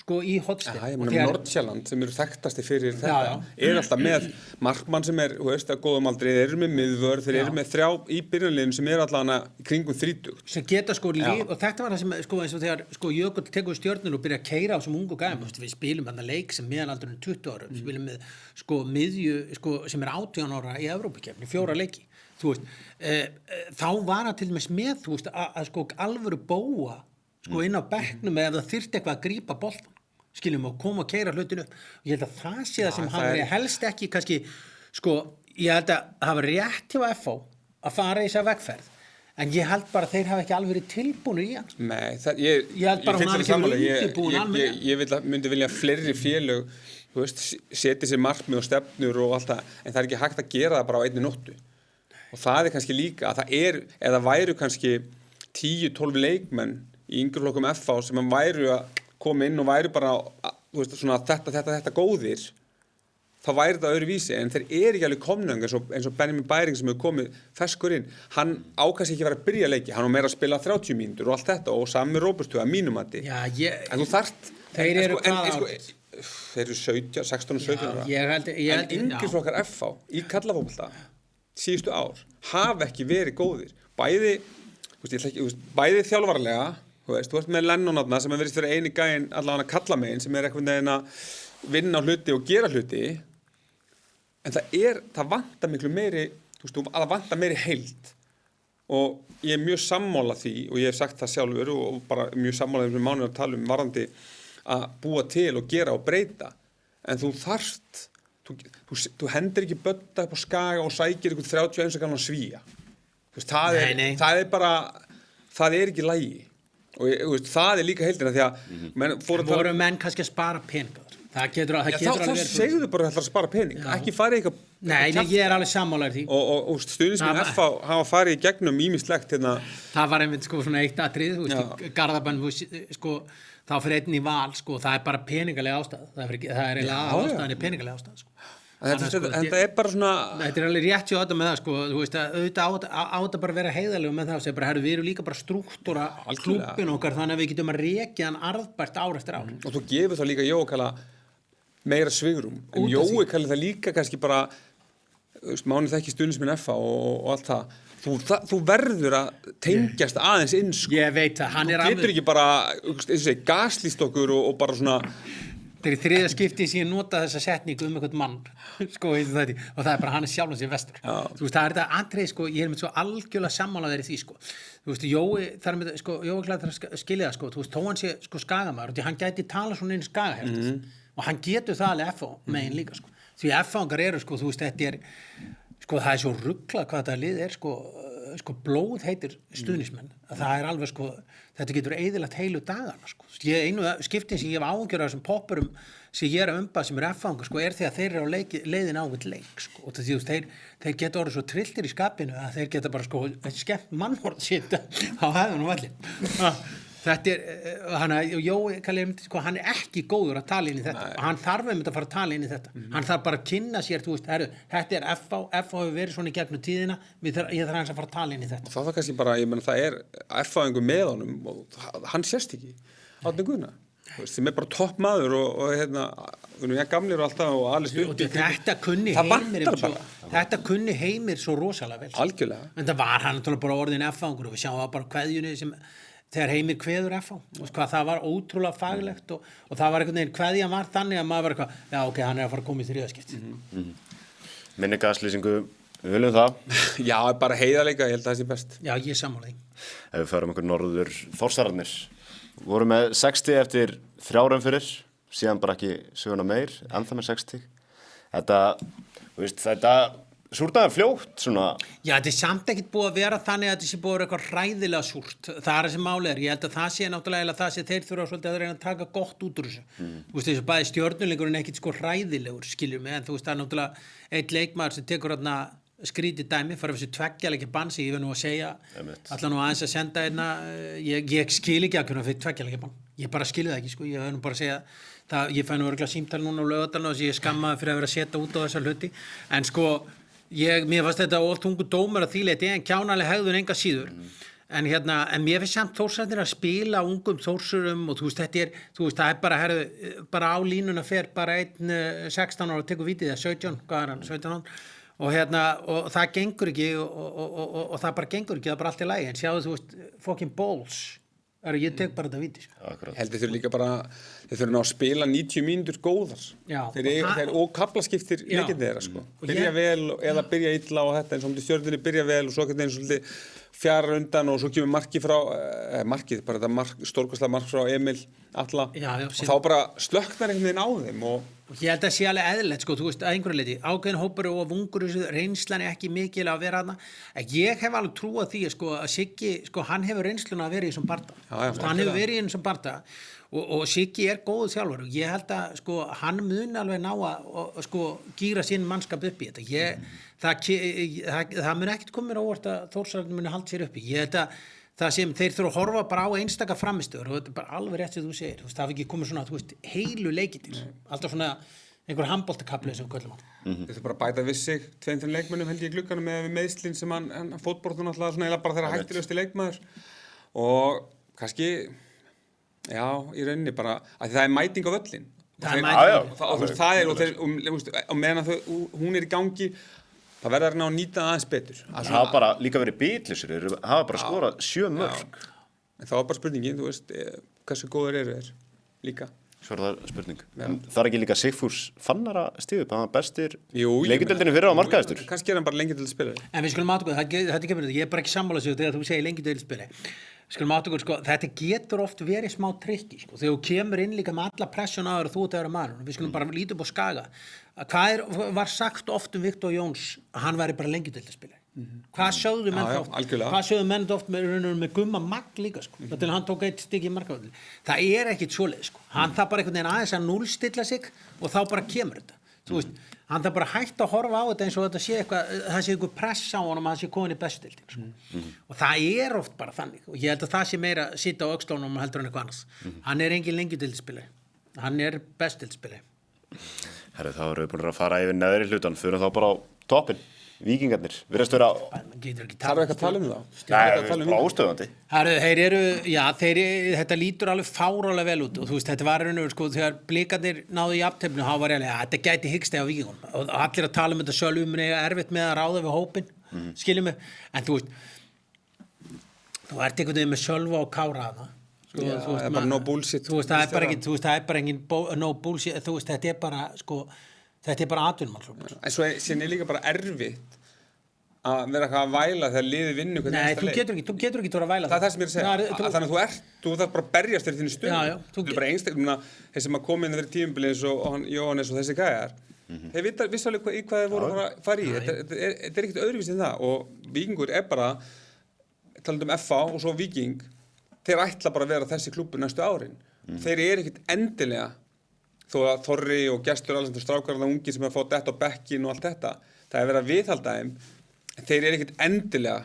Speaker 3: í hotstinn.
Speaker 4: Ég meina Nordsjælland sem eru þekktasti fyrir þetta er alltaf með markmann sem er að góðum aldrei, þeir eru með miðvörð, þeir eru með 3 í byrjunarliðinu sem eru allavega í kringum 30.
Speaker 3: Sem geta líf og þetta var það sem eins og þegar Jökull tekur stjörnur og byrja að keyra á þessum ungu gæðum, við spilum þarna leik sem meðalaldurinn 20 ára, við spilum með miðju sem er 18 ára í Evrópukeppni, 4 leiki. Þú veist, þá var það til dæmis með að alvöru bóa inn á bekknum ef það þyrfti eitthvað að grípa boltan skiljum og koma og keyra hlutinu upp og ég held að það sé það sem hafa helst ekki kannski, ég held að hafa rétt hjá FH að fara í þessa vegferð en ég held bara að þeir hafa ekki alveg verið tilbúnir í hann
Speaker 4: Nei,
Speaker 3: ég held bara að hún hafi ekki verið undirbúin alveg
Speaker 4: ég myndi vilja fleiri félög setja sér markmið og stefnur og allt það, en það er ekki hægt að gera það bara á einni nóttu og það er kannski líka að það er, eða væru kannski 10-12 leikmenn í yngri flokkum FH sem væru að koma inn og væru bara svona, þetta góðir þá væri það öðruvísi en þeir eru ekki alveg komnung eins og Benjamin Bæring sem hefur komið ferskur inn hann ákast ekki að vera að byrja leiki hann á meira að spila 30 mínútur og allt þetta og sami Róbertu að mínum mati en þú þarft
Speaker 3: þeir eru
Speaker 4: þeir eru 16 og 17 ára en yngri flokkar FH í karlafótbolta síðustu ár hafa ekki verið góðir bæði þjálfarlega þú ert með Lennonatna sem verið fyrir eini gæinn allavega kalla megin sem er eitthvað neginn að vinna á hluti og gera hluti en það vantar miklu meiri það vantar meiri heild og ég er mjög sammála því og ég hef sagt það sjálfur og bara mjög sammála þeim sem Máni að tala varðandi að búa til og gera og breyta en þú þarft þú hendir ekki bötta upp á Skaga og sækir ykkur 31 gamlan Svía það er bara það er ekki lagi og það er líka heildina því að
Speaker 3: voru menn kannski að spara peningar það getur alveg verið
Speaker 4: þá segðu bara að spara pening ekki fara eitthvað
Speaker 3: Nei, ég er alveg sammálaður því
Speaker 4: og stuðningsmenn FH hafa farið í gegnum ýmislegt
Speaker 3: það var einmitt svona eitt atrið Garðabænn þá fyrir einn í val það er bara peningalega ástæð það er eiginlega ástæðan peningalega ástæð
Speaker 4: þetta er bara svona
Speaker 3: þetta er alveg rétt hjá þetta með það þú veist að auðvitað á þetta bara að vera heiðarlegu með það og segja bara við erum líka bara strúktúra klúbbin okkar þannig að við getum að rekja hann arðbært ár eftir ár
Speaker 4: og þú gefur þá líka Jói Kalla meira svigrum en Jói Kalli það líka kannski bara Máni þekki stuðningsmenn FH og allt það þú verður að tengjast aðeins inn
Speaker 3: ég veit það, hann
Speaker 4: þú getur ekki bara gaslýst okkur og bara svona
Speaker 3: þetta er í þriðja skipti sem ég nota þessa setningu einhvern mann og það er bara hann sjálfum sér vestur þú veist það er þetta atrið ég er með svo algjörlega sammálaður í því þú veist Jói þarf með Jói Klæð þarf að skilja það þú veist þó hann sé skagamaður og hann gæti tala svona inn skagahertið og hann getur það alveg FH megin líka því FH-angar eru þú veist þetta er það er svo ruglað hvað þetta lið er sko blóð heitir stuðnismenn að það alveg sko, þetta getur eyðilagt heilu dagana sko. Ég einu skiptin sem ég hef áhyggjur af þessum poppurum sem ég að umbað sem F-fangar sko, því að þeir eru á leiðin á einhvern leik sko. Og þeir geta orðið svo trilltir í skapinu að þeir geta bara sko skemmt mannvorð sitt á hæðunum vallin. Þetta hann Jói Kalli sko, hann ekki góður að tala inn í þetta og hann þarf að fara að tala inn í þetta hann þarf bara að kynna sér, þú veist, þetta FH hefur verið svona í gegnum tíðina ég þarf hans að fara að tala inn í þetta
Speaker 4: það kannski bara, ég meina það FH-ingur með honum og hann sést ekki Árni Guðna sem bara topp maður og hérna ég gamlir og alltaf og alveg stutt þetta kunni Heimir svo rosalega vel algjörlega
Speaker 3: en það var hann bara orðin FH-ingur og við sjáum bara kveðjunni sem þegar Heimir kveður FH, hvað það var ótrúlega faglegt og það var einhvern veginn kveðjan var þannig að maður var eitthvað, já ok, hann að fara að koma í þriðaskipt.
Speaker 2: Minni gaslýsingu, við viljum það.
Speaker 4: Já, bara heiðarleika, ég held að það sé best.
Speaker 3: Já, ég sammála því.
Speaker 2: Ef við förum einhver norður Þórsararnir, voru með 60 eftir 3 umferðir, síðan bara ekki söguna meir, ennþá með 60. Þetta súrnaði fljótt svona.
Speaker 3: Já, þetta samt ekkert búið að vera þannig að þetta sé búið að vera eitthvað hræðilega súrt. Það þessi máli ég held að það sé náttúrulega það sé þeir þurfa svolítið að reyna að taka gott út úr þessu. Þú veist, þessu bæði stjörnuleikurinn ekkert sko hræðilegur, skiljum mig, en þú veist, það náttúrulega eitt leikmaður sem tekur þarna skrítið dæmi, fara þessu 2 leikja bann sem ég verð nú að segja, ætla nú aðeins að senda einna, ég skil ekki að kunna fyrir 2 leikja bann. Ég bara skil það ekki, sko, ég verð nú bara að segja það, ég fæ nú örugglega símtal núna á Laugardalnum og ég skammaði fyrir að vera að setja út á þessa hluti, en sko mér fannst þetta of þungur dómur að því leyti en kjánaleg hegðun enga síður en mér finnst samt Þórsararnir að spila ungum Þórsurum og þú veist það bara á línuna fer bara einn 16 ára og tekur vítið eða 17, hvað hann, 17 ára og það gengur ekki og það bara gengur ekki, það bara allt í lagi en sjáðu þú veist, fucking balls ég tek bara þetta víti
Speaker 4: heldur þeir líka bara þeir þurfa að spila 90 mínútur góðar þeir og kaflaskiptir leikir þeirra sko. Byrja vel eða byrja illa og þetta eins og Stjörnunni byrja vel og svo getur eins og fjara undan og svo kemur markið bara þetta stórkostlega mark frá Emil Atla og þá bara slökknar einhvern veginn á þeim og
Speaker 3: ég held að sé alveg eðlilegt sko, þú veist, að einhverju leyti ákveðin hópur og ungur reynslan ekki mikil að vera þarna ég hef alveg trúað því sko, að Siggi, sko, hann hefur reynsluna að vera í þessum barda hann hefur verið í þessum barda og Siggi góðu þjálfari og ég held að sko, hann mun alveg ná að sko, gíra sinn mannskap upp í þetta það mun ekkert koma mér á óvart að Þórsararnir muni halda sér uppi ég held að það sem þeir þurfa að horfa bara á einstaka framistöður og þetta bara alveg rétt sem þú segir það hafi ekki komið svona, þú veist, heilu leikitir alltaf svona einhver handboltakafli sem köllum hann
Speaker 4: Þeir þurfa bara að bæta við sig 2-3 leikmönnum held ég í glugganum með meiðslin sem hann fótboltun alltaf svona eiginlega bara þeirra hættilegusti leikmaður og kannski já, í rauninni bara að það mæting á völlin og meðan hún í gangi það verður að nýta aðeins betur
Speaker 2: það hafa bara líka verið bitlisir hafa bara skorað 7 mörk
Speaker 4: en það var bara spurningin, þú veist hversu góður eru þeir líka
Speaker 2: svo það spurning það ekki líka Sigfús Fannar að stíða upp hann var bestir lengjudöldinni fyrir á markaðistur
Speaker 4: kannski hann bara lengjudöldspilari
Speaker 3: en við skulum átuga, ég bara ekki sammála sig þegar þú segir lengjudöldspilari skulum átuga, sko, þetta getur oft verið smá trikki sko, þegar þú kemur inn líka með alla pressjón á þér og þú ert að vera maður við skulum bara líta upp á Skaga var sagt oft Viktor Jóns að hann væri bara lengjudöldspilari hvað sögðu menn oft með Gumma Magg líka sko, til hann tók eitt stykki í markavöldi það ekkit svoleið sko, hann það bara einhvern veginn aðeins að núllstilla sig og þá bara kemur þetta þú veist, hann það bara hægt að horfa á þetta eins og þetta sé eitthvað, það sé einhver press á honum að það sé komin í bestildin sko. Og það oft bara þannig og ég held að það sé meira að sitja á öxlunum heldur en eitthvað annars hann engin lengjudöldspilari, hann bestildspilari
Speaker 2: Herru, þá erum við búin að fara yfir neðri hlutan fyrir þá bara á toppin Víkingarnir, virðast vera
Speaker 4: þarf ekki að tala um það?
Speaker 2: Nei, bara ástöðandi
Speaker 3: þetta lítur alveg fárálega vel út og þú veist, þetta var sko, þegar blikarnir náðu í aftöfnu þá var ég alveg, þetta gæti hyggst eða Víkingunum og allir að tala um þetta Sölvi erfitt með að ráða við hópin skiljum mig, en þú veist þú ert einhvern veginn með Sölva og Kára hana
Speaker 4: það er bara no bullshit
Speaker 3: það er bara engin no bullshit þú veist, þetta bara sko þetta bara atvinnumannsklúbbur.
Speaker 4: En svo síðan líka bara erfitt að vera eitthvað að væla þegar liðið vinnu
Speaker 3: Nei, þú getur ekki að vera að væla
Speaker 4: það. Það það sem ég að segja. Þannig að þú þarf bara að berjast þér þínu stöðu.
Speaker 3: Já,
Speaker 4: þú er bara einstaklega, þeir sem að koma inn fyrir tímabili eins og Jóhannes og þessi gæjar, þeir vissu alveg í hvað þeir voru að fara í. Þetta ekkert öðruvísi en það og Víkingur bara talandi um FA og svo Víking, þeir ætla bara að vera þessi klúbbur næstu árin. Þeir eru ekkert endilega, þó að Þorri og Gestur Alexander strákar það ungi sem að fá detta á bekkin og allt þetta, það er verið að viðhalda þeim, en þeir eru ekkert endilega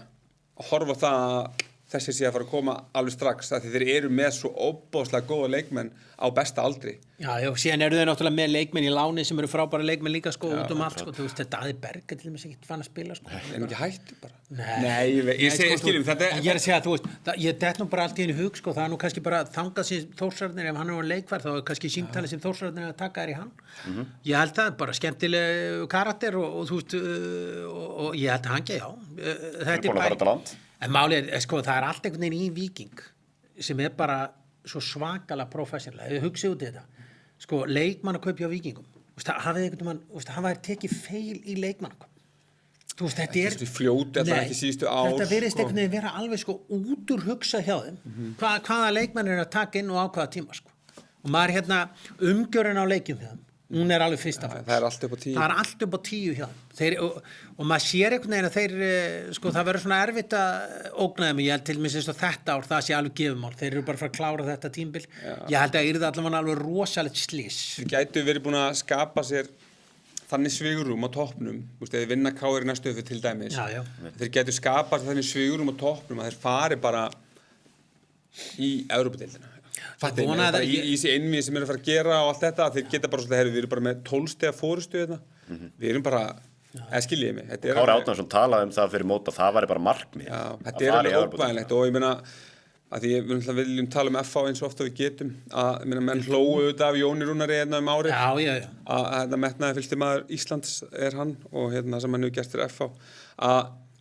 Speaker 4: að horfa á það að þessi sé að fara að koma alveg strax, af því þeir eru með svo óbáslega góða leikmenn á besta aldri.
Speaker 3: Já, síðan eru þeir náttúrulega með leikmenn í láni sem eru frábæra leikmenn líka sko út allt sko, þú veist þetta Daði Berg til dæmis ekkert fann að spila sko.
Speaker 4: En ekki hættu bara. Nei, ég segi skiljum þetta.
Speaker 3: En ég er að segja, þú veist, ég dett nú bara allt í einu hug sko, það er nú kannski bara þangað sem Þórsararnir, ef hann er á leikfær þá er kannski símtalið sem Þórsararnir að taka í hann. Ég held það bara skemmtileg karakter og þú veist og ég held að hann ekki, já. En málið er, sko, það er allt einhvern veginn í Víking sem er bara svo svakalega professional. Ef þið hugsið út í þetta, sko, leikmannakaup hjá Víkingum, hafið einhvern mann, hafa þær tekið feil í leikmannakaup. Þú veist, þetta er...
Speaker 4: Fljóti, þetta er ekki síðustu ár. Þetta
Speaker 3: virðist einhvern veginn vera alveg, sko, út úr hugsa hjá þeim. Hvaða leikmann er að taka inn og á hvaða tíma, sko. Og maður umgjörinn á leikjum hjá þeim. Hún er alveg fyrsta fólks.
Speaker 4: Það er allt upp á 10.
Speaker 3: Það er allt upp á 10 hjá þeim. Og maður sér einhvern veginn að þeir, sko, það verður svona erfitt að ógna þeim. Ég held til dæmis eins og þetta ár, það sé alveg gefumál. Þeir eru bara að fara að klára þetta tímabil. Ég held að yrði allavega alveg rosalegt slys.
Speaker 4: Þeir gætu verið búin að skapa sér þannig svigrúm á toppnum. Þú veist, ef þeir vinna KR í næstu til dæmis.
Speaker 3: Já.
Speaker 4: Þeir gætu skapað þannig svigrúm á toppnum að þeir fari bara í Evrópudeildina. Fattu í þessi einvið sem að fara að gera og allt þetta, þeir geta bara svolítið, við erum bara með 12 stiga fórustu hérna. Við erum bara, skiljiði mig.
Speaker 2: Kári Árnason talaði það fyrir mót að það væri bara markmið.
Speaker 4: Já, þetta alveg óbæðilegt og ég meina, að því við viljum tala um FH eins og ofta við getum, að menn hlóu auðvitað af Jóni Rúnari hérna árið.
Speaker 3: Já.
Speaker 4: Að metnaði fylgsti maður Íslands er hann og hérna sem hann hefur gert fyrir FH.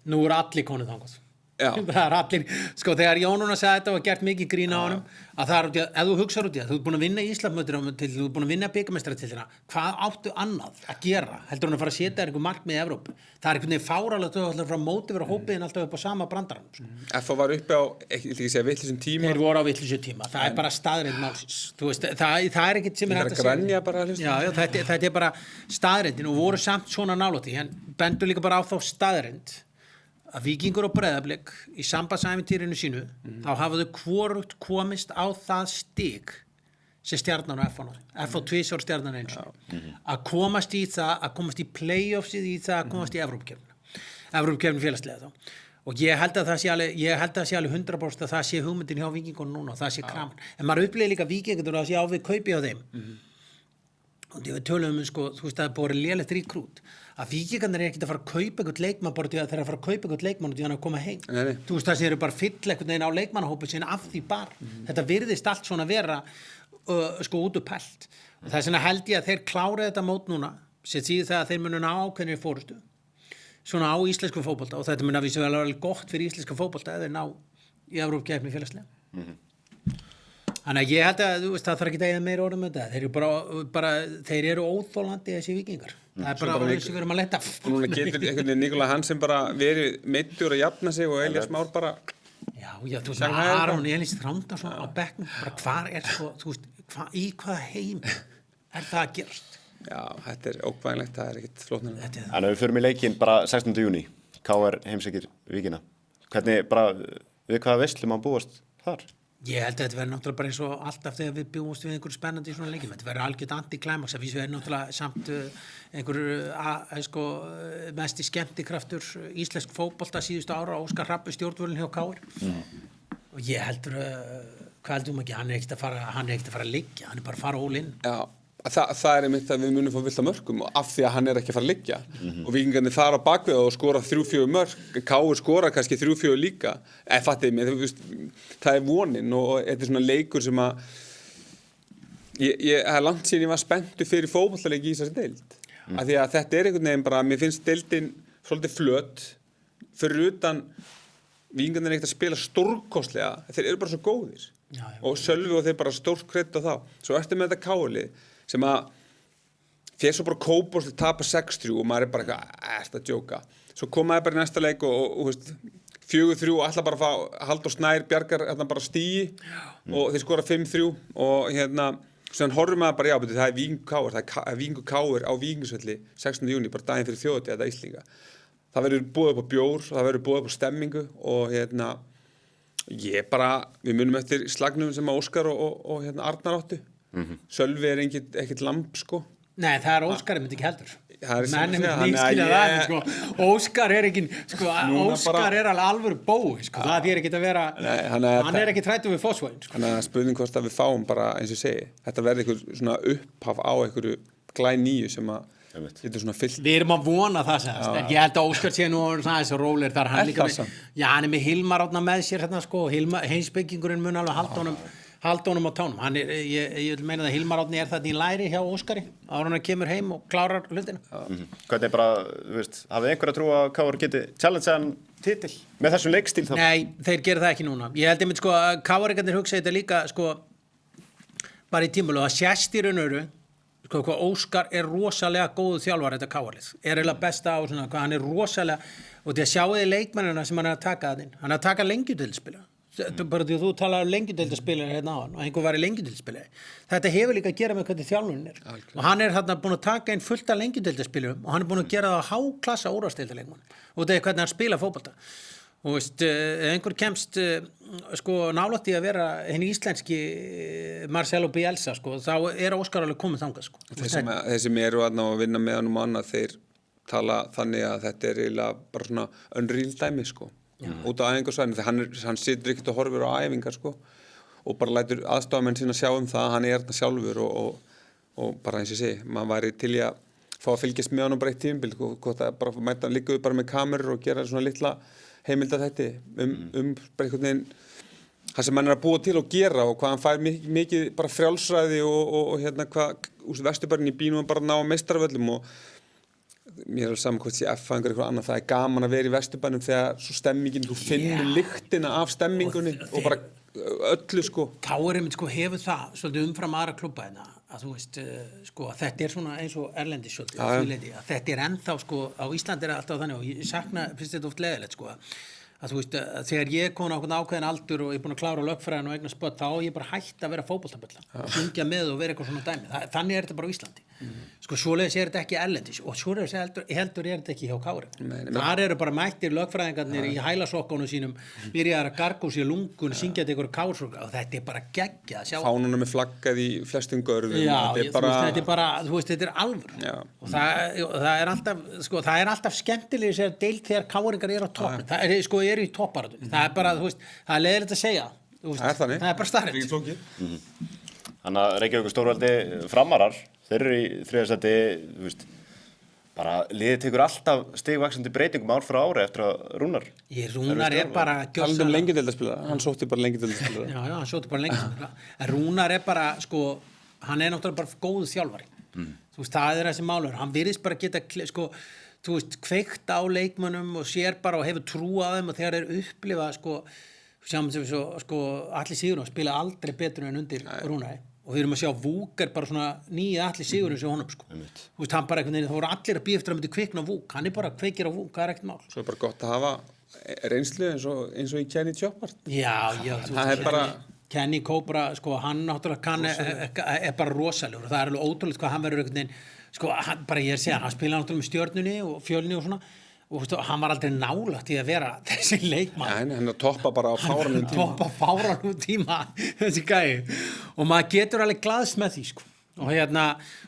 Speaker 3: Nú eru allir konur þangað.
Speaker 4: Já.
Speaker 3: Það er allir, sko þegar Jónuna sagði þetta og gert mikið grín á honum að það er út í að, ef þú hugsar út í að þú ert búin að vinna Íslandsmótið til, þú ert búin að vinna bikarmeistaratitillina, hvað áttu annað að gera, heldur hann að fara að setja einhver markmið í Evrópu, það er einhvern veginn fáralegt að þú frá móti vera hópiðin alltaf upp á sama brandaranum.
Speaker 4: FH var uppi á, ekki segja vitlausum tíma.
Speaker 3: Þeir voru á vitlausum tíma, það er bara staðreind málsins, þú veist, það er ekkert sem er hægt að segja. Þetta er bara staðreindin og voru samt svona nálægt í, en bendur líka bara á þá staðreind að Víkingur og Breiðablik í sambandsævintýrinu sínu þá hafa þau hvorugt komist á það stig sem Stjarnan og FH náði. FH tvisvar, Stjarnan eins að komast í það, að komast í playoffsið í það, að komast í Evrópukeppni félagslega þá. Og ég held að það sé alveg 100% að það sé hugmyndin hjá Víkingunum núna og það sé kraman. En maður upplifir líka Víkingur og það sé á við kaupi á þeim. Og við tölum sko, þú veist, það er búið lélegt ríkrút að Víkingarnir er ekkert að fara að kaupa einhvern leikmann bara því að þeir eru að fara að kaupa einhvern leikmann og því hann að koma heim.
Speaker 4: Nei.
Speaker 3: Þú veist, þessi eru bara fyll einhvern veginn á leikmannahópið sinni af því bara. Þetta virðist allt svona vera sko út upp pælt. Og það er svona held ég að þeir klára þetta mót núna sem þýðir það að þeir munu ná ákveðinni fórustu svona á íslensku fótbolta og þetta mun að vísu vel gott fyrir íslenska fótbolta ef þeir ná í Evrópukeppni félagslega. Þannig að ég held að þú veist það þarf ekki að eiga meira orðum með þetta. Þeir eru bara þeir eru óþolandi þessi Víkingar. Það er bara eins og við erum að leta.
Speaker 4: Og núna getur einhvern veginn Nikolaj Hansen bara verið meiddur að jafna sig og Elías Már bara
Speaker 3: Já, þú veist Aron Elís Þrándarsson á bekknum bara hvar er svo, þú veist, í hvaða heim er það að gerast?
Speaker 4: Já, þetta er ókvæðilegt, það er ekkert flóknara.
Speaker 2: En ef við förum í leikinn bara 16. júní, KR heimsækir Víkina. Hvernig bara, við hvaða veislu má búast þar?
Speaker 3: Ég held að þetta verður náttúrulega bara eins og alltaf þegar við búumst við einhverju spennandi í svona leikjum. Þetta verður algjört anti-climax að vísu er náttúrulega samt einhverju mesti skemmtikraftur íslensk fótbolta síðustu ára Óskar Hrafn stjórnvölinn hjá KR. Og ég heldur, hvað heldum ekki, hann er ekkert að fara að liggja, hann er bara að fara all in.
Speaker 4: Já. Það er einmitt að við munum fá vilt að mörkum af því að hann er ekki að fara að liggja og Víkingarnir þar á bakvið og skora 3-4 mörk KR skora kannski 3-4 líka fattiði mig, það er vonin og þetta er svona leikur sem að ég er langt síðan ég var spenntur fyrir fótboltaleik í þessari deild af því að þetta er einhvern veginn bara mér finnst deildin svolítið flöt fyrir utan Víkingarnir er ekkert að spila stórkostlega þeir eru bara svo góðir og Sölvi og þeir bara stórt kredd á þá svo eftir með þetta KR-lið sem að fyrir svo bara Kópavogs tapa 6-3 og maður er bara eitthvað að djóka svo komaði bara í næsta leik og veist, 4-3 og ætla bara að fá Halldór Snær bjargar bara stíi og þeir skora 5-3 og hérna svo horfum maður bara betur, það er Víkingur KR það er Víkingur KR á Víkingursvelli 16. júní bara daginn fyrir þjóðhátíð þetta Íslinga það verður búið upp á bjór það verður búið upp á stemmingu og hérna Við munum eftir slagnum sem að Óskar og hérna Arnar áttu. Sölvi ekkert lamb, sko.
Speaker 3: Nei, það er Óskar, myndi ekki heldur.
Speaker 4: Það er
Speaker 3: Menn
Speaker 4: sem að
Speaker 3: myndi
Speaker 4: segja,
Speaker 3: nýskilja það, sko. Óskar er ekki, sko, Óskar er alveg alvöru bói, sko. Það er ekki að vera, hann er ekki trættur við Fossvogin, sko.
Speaker 4: Þannig að spurning hvort að við fáum bara, eins og ég segi, þetta verði einhver svona upphaf á einhverju glænýju sem að getur svona fyllt.
Speaker 3: Við erum að vona það semst, en ég held að Óskar sé nú svona þessi rólegir þar, hann líka hann er með Hilmar átna með sér hérna, sko, heimsbyggingurinn mun alveg halda honum á tánum. Ég vil meina að Hilmar Árni er þetta í læri hjá Óskari áður hann kemur heim og klárar hlutina.
Speaker 2: Hvernig bara, þú veist, hafið einhver að trúa að KR geti challengean titil með þessum leikstíl þá?
Speaker 3: Nei, þeir gera það ekki núna. Ég held einmitt, sko, að KR-ingarnir hugsa þetta líka, sko, bara í tímulu, að sést í raun og veru, sko, hvað Óskar er rosalega góðu þjálfari þetta KR-lið. Er eiginlega besta á svona, hvað hann er rosalega, og því að sjáuði leikmennina sem hann er að taka að inn. Hann er að taka lengjudildspila. Bara því að þú talar um lengjudildarspilari hérna á hann og einhver var í lengjudildarspilari. Þetta hefur líka að gera með hvernig þjálfunin er. Og hann er þarna búin að taka inn fullt af lengjudildarspilurum og hann er búin að gera það á háklassa úrvalsdeildarleikmann. Og þetta er hvernig hann spila fótbolta. Og veist, einhver kemst sko nálægt í að vera hinn íslenski Marcelo Bielsa, sko, þá er Óskar alveg komið þangað, sko.
Speaker 4: Þeir sem eru að vinna með hann annað, þeir tala þannig að þetta er eiginlega bara svona unreal dæmi, sko. Út á æfingarsvæðinu, þegar hann situr ekkert og horfir á æfingar, sko, og bara lætur aðstofamenn sína sjá það, hann er þarna sjálfur og bara eins og ég segi, maður væri til í að fá að fylgjast með hann bara eitt tímabil, hvort að bara mæta líka upp bara með kamerur og gera svona litla heimildaþætti bara einhvern veginn það sem hann er að búa til og gera og hvað hann fær mikið bara frjálsræði og hérna hvað Vesturbærinn í bínum bara ná meistaravöllum og mér er saman hvort sé F að einhver annað, það er gaman að vera í Vesturbænum þegar svo stemmingin, þú finnur lyktina af stemmingunni og bara öllu, sko.
Speaker 3: KR sko hefur það svolítið umfram aðra klubba hérna, að þú veist, sko, að þetta er svona eins og erlendis svolítið, að þetta er ennþá, sko, á Íslandi er alltaf þannig og ég sakna, finnst þetta oft leiðilegt, sko, að þú veist, að þegar ég kom á ákveðin aldur og ég er búin að klára lögfræðin og eigna spott, þá ég bara hætt að vera fótboltabölla, syngja með og vera eitthvað svona dæmi, þannig er þetta bara á Íslandi. Sko svoleiðis er þetta ekki erlendis og svoleiðis heldur er þetta ekki hjá KR. Þar eru bara mættir lögfræðingarnir í hælasokkunum sínum, byrjaðar að garga úr sér lungun, syngja þetta ykkur kásokka og þetta er bara geggjað að sjá.
Speaker 4: Fánunum er flaggað í flestum görðum.
Speaker 3: Já, þetta er bara, þú veist, þetta er alvöru. Og það er alltaf, sko, það er alltaf skemmtilegir sér deild þegar KR-ingar eru á toppnum. Það er, sko, eru í topparatunni. Það er bara, þú veist, það er leiðilegt að segja. Það er bara staðreynd.
Speaker 2: Þannig að Reykjavíkur stórveldi Framarar, þeir eru í þriðasæti, þú veist, bara liðið tekur alltaf stigvaxandi breytingum ár frá ári eftir að Rúnar.
Speaker 3: Rúnar er bara
Speaker 4: gjörsamlega lengjudeildarspilara, hann sótti bara lengjudeildarspilara.
Speaker 3: Já, hann sótti bara lengjudeildarspilara. En Rúnar er bara, sko, hann er náttúrulega bara góð þjálfari. Þú veist, það er þessi málur. Hann virðist bara geta, sko, þú veist, kveikt á leikmönnum og sér bara og hefur trú á þeim og þegar þeir upplifa, sjáum sem svo, Atli Sigurðsson spila aldrei betur en undir Rúnari. Og við erum að sjá Vúk er bara svona nýja Atli Sigurðsson sem honum, sko. Þú veist, hann bara einhvern veginn, þá voru allir að bíða eftir að myndi kvikna á Vúk. Hann er bara kveikir á Vúk, það er ekkert mál.
Speaker 4: Svo er bara gott að hafa reynslu eins og í Kenny Chopard.
Speaker 3: Já, þú veist,
Speaker 4: bara...
Speaker 3: Kenny Cobra, sko, hann náttúrulega er bara rosalegur og það er alveg ótrúlegt hvað hann verður einhvern veginn, sko, bara ég er að segja, hann spilaði náttúrulega með Stjörnunni og Fjölni og svona og hann var aldrei nálægt í að vera þessi leikmann.
Speaker 4: Nei, hann toppa bara á fáranum tíma.
Speaker 3: Toppa fáranum tíma, þessi gæi. Og maður getur alveg glaðst með því, sko. Og hérna,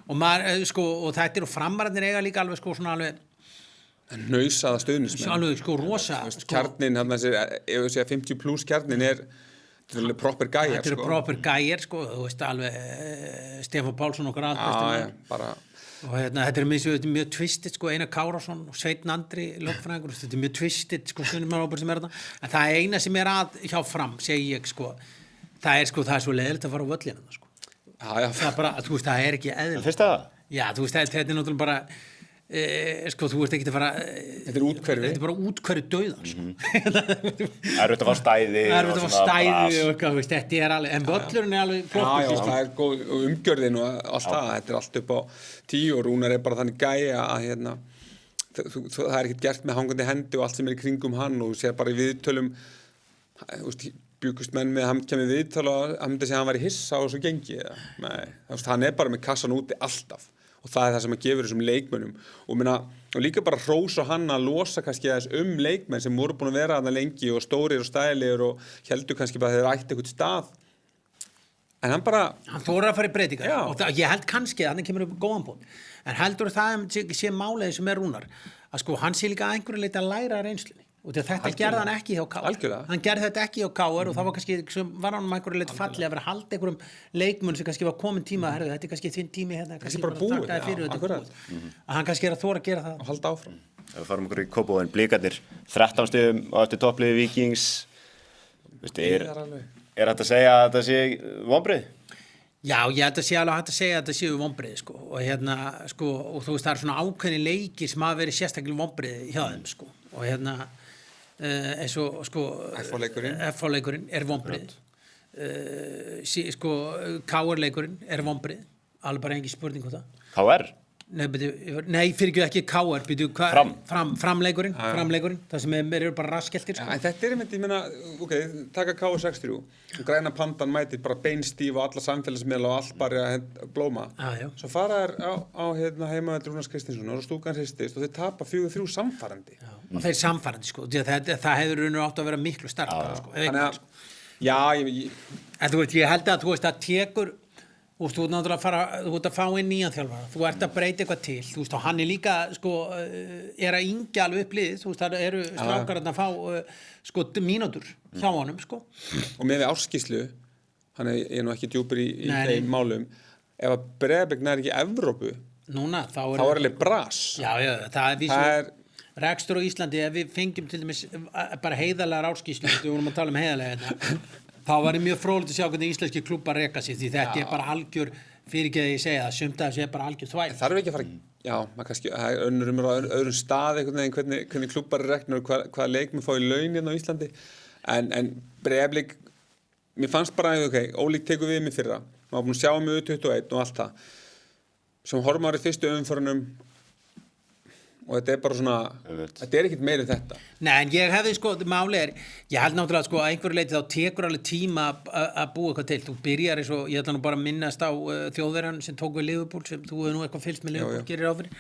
Speaker 3: og maður, sko, og þetta eru Framararnir eiga líka alveg, sko, svona alveg
Speaker 4: hnausaða stuðningsmenn.
Speaker 3: Alveg, sko, rosa.
Speaker 4: Kjarnin, hann þessi, ef við segja 50 plus kjarnin er proper gæjar, sko.
Speaker 3: Þetta eru proper gæjar, sko, þú veist alveg Stefán Pálsson okkar
Speaker 4: já, bara
Speaker 3: og hérna, þetta er mjög twisted, sko, Einar Kárásson og Sveinn Andri lögfræðingur, þetta er mjög twisted, sko, stundumannahópur sem er þarna, en það eina sem er að hjá Fram, segi ég, sko, það er svo leiðilegt að fara á völlina, sko.
Speaker 4: Já.
Speaker 3: Það er bara, þú veist, það er ekki eðlilegt.
Speaker 2: Finnst það?
Speaker 3: Já, þú veist, þetta er náttúrulega bara, sko, þú ert ekki að fara,
Speaker 4: þetta er útkverfi.
Speaker 3: Þetta er bara útkverfi dauðans, sko.
Speaker 2: Það er auðvitað að fá stæði.
Speaker 3: Það er auðvitað að fá stæði og eitthvað, veist, þetta er alveg, en völlurinn er alveg flott.
Speaker 4: Já, það er góð umgjörðin og allt það, þetta er allt upp á 10 og Rúnar er bara þannig gæja að, hérna, það er ekkert gert með hangandi hendi og allt sem er í kringum hann og þú sér bara í viðtölum, þú veist, bjúkust menn með að hann kemur viðtölu og hann myndi segja að hann væri hissa og svo gengi, nei, þú veist, hann er bara með kassan úti alltaf og það er það sem að gefur þessum leikmönnum og líka bara hrós og hann að losa kannski aðeins leikmenn sem voru búin að vera þarna lengi og stórir og stælir og heldur kannski bara að þeir ætti eitthvað stað en hann
Speaker 3: þórar að fara í breytingar
Speaker 4: Já.
Speaker 3: og ég held kannski að hann kemur upp góðan búin en heldur það sé málið sem Rúnar að sko hann sé líka að einhverju leiti að læra reynslunni og þetta gerði hann ekki hjá KR hann gerði þetta ekki hjá KR og það var kannski var hann einhverju leiti falli að vera að halda einhverjum leikmunn sem kannski var komin tíma þetta er kannski þinn tími hérna
Speaker 4: kannski bara búið
Speaker 3: að hann kannski að þóra að gera það
Speaker 4: og halda áfram
Speaker 2: Ef við farum okkur í Kópavoginn, Blikarnir 13 stigum á eftir toppliði Víkings er hægt að segja að þetta sé vonbrigði?
Speaker 3: Já, ég held að sé alveg hægt að segja að þetta séu vonbrigði sko og þú veist það er svona ákveðni leikir sem hafa verið sérstaklega vonbrigði hjá þeim sko og eins og sko FH-leikurinn er vonbrigði KR-leikurinn er vonbrigði alveg bara engin spurning um það
Speaker 2: KR?
Speaker 3: Nei, fyrir ekki KR framleikurinn það sem eru bara raskeltir sko.
Speaker 4: En þetta einmitt, ég meina, taka KR 6-3 og græna pandan mætir bara beinstíf og alla samfélagsmiðla og allt bara blóma svo fara þær á heimavelli Rúnars Kristinssonar og stúkan hristist og þeir tapa 4-3 samfærandi
Speaker 3: og þeir samfærandi sko það hefur raun og átt að vera miklu sterkara sko, en þú veist, ég held að þú veist að tekur og þú ert náttúrulega þú ert að fá inn nýjan þjálfara þú ert að breyta eitthvað til þú veist og hann er líka sko er að yngja alveg upp liðið þú veist það eru strákar að fá sko mínútur hjá honum sko
Speaker 4: og með áskýrslu hann er nú ekki djúpur í þeim málum ef að Breiðablik nær ekki Evrópu
Speaker 3: núna þá er
Speaker 4: alveg bras
Speaker 3: það er rekstur á Íslandi ef við fengjum til dæmis bara heiðarlegar áskýrslu við vorum að tala um heiðarlega þá var ég mjög fróðilegt að sjá hvernig íslenski klúbbar reka sig því þetta er bara algjör fyrir ekki að ég segja það sumt að þessi er bara algjör þvæl
Speaker 4: þarf ekki að fara maður kannski önnur á öðrum stað hvernig klúbbar er reknur og hvaða leikmenn fá í laun hérna á Íslandi en Breiðablik mér fannst bara ólíkt tekur við mig fyrra maður var búin að sjá mig 21 og allt það sem horfum ári fyrstu umförunum og þetta er bara svona þetta er ekkert meira en þetta
Speaker 3: Nei, en ég hefði sko, máli er ég held náttúrulega sko að einhverju leiti þá tekur alveg tíma að búa eitthvað til þú byrjar eins og ég ætla nú bara að minnast á Þjóðverjan sem tók við Liverpool sem þú hefur nú eitthvað fylgst með Liverpool gerir áfyrir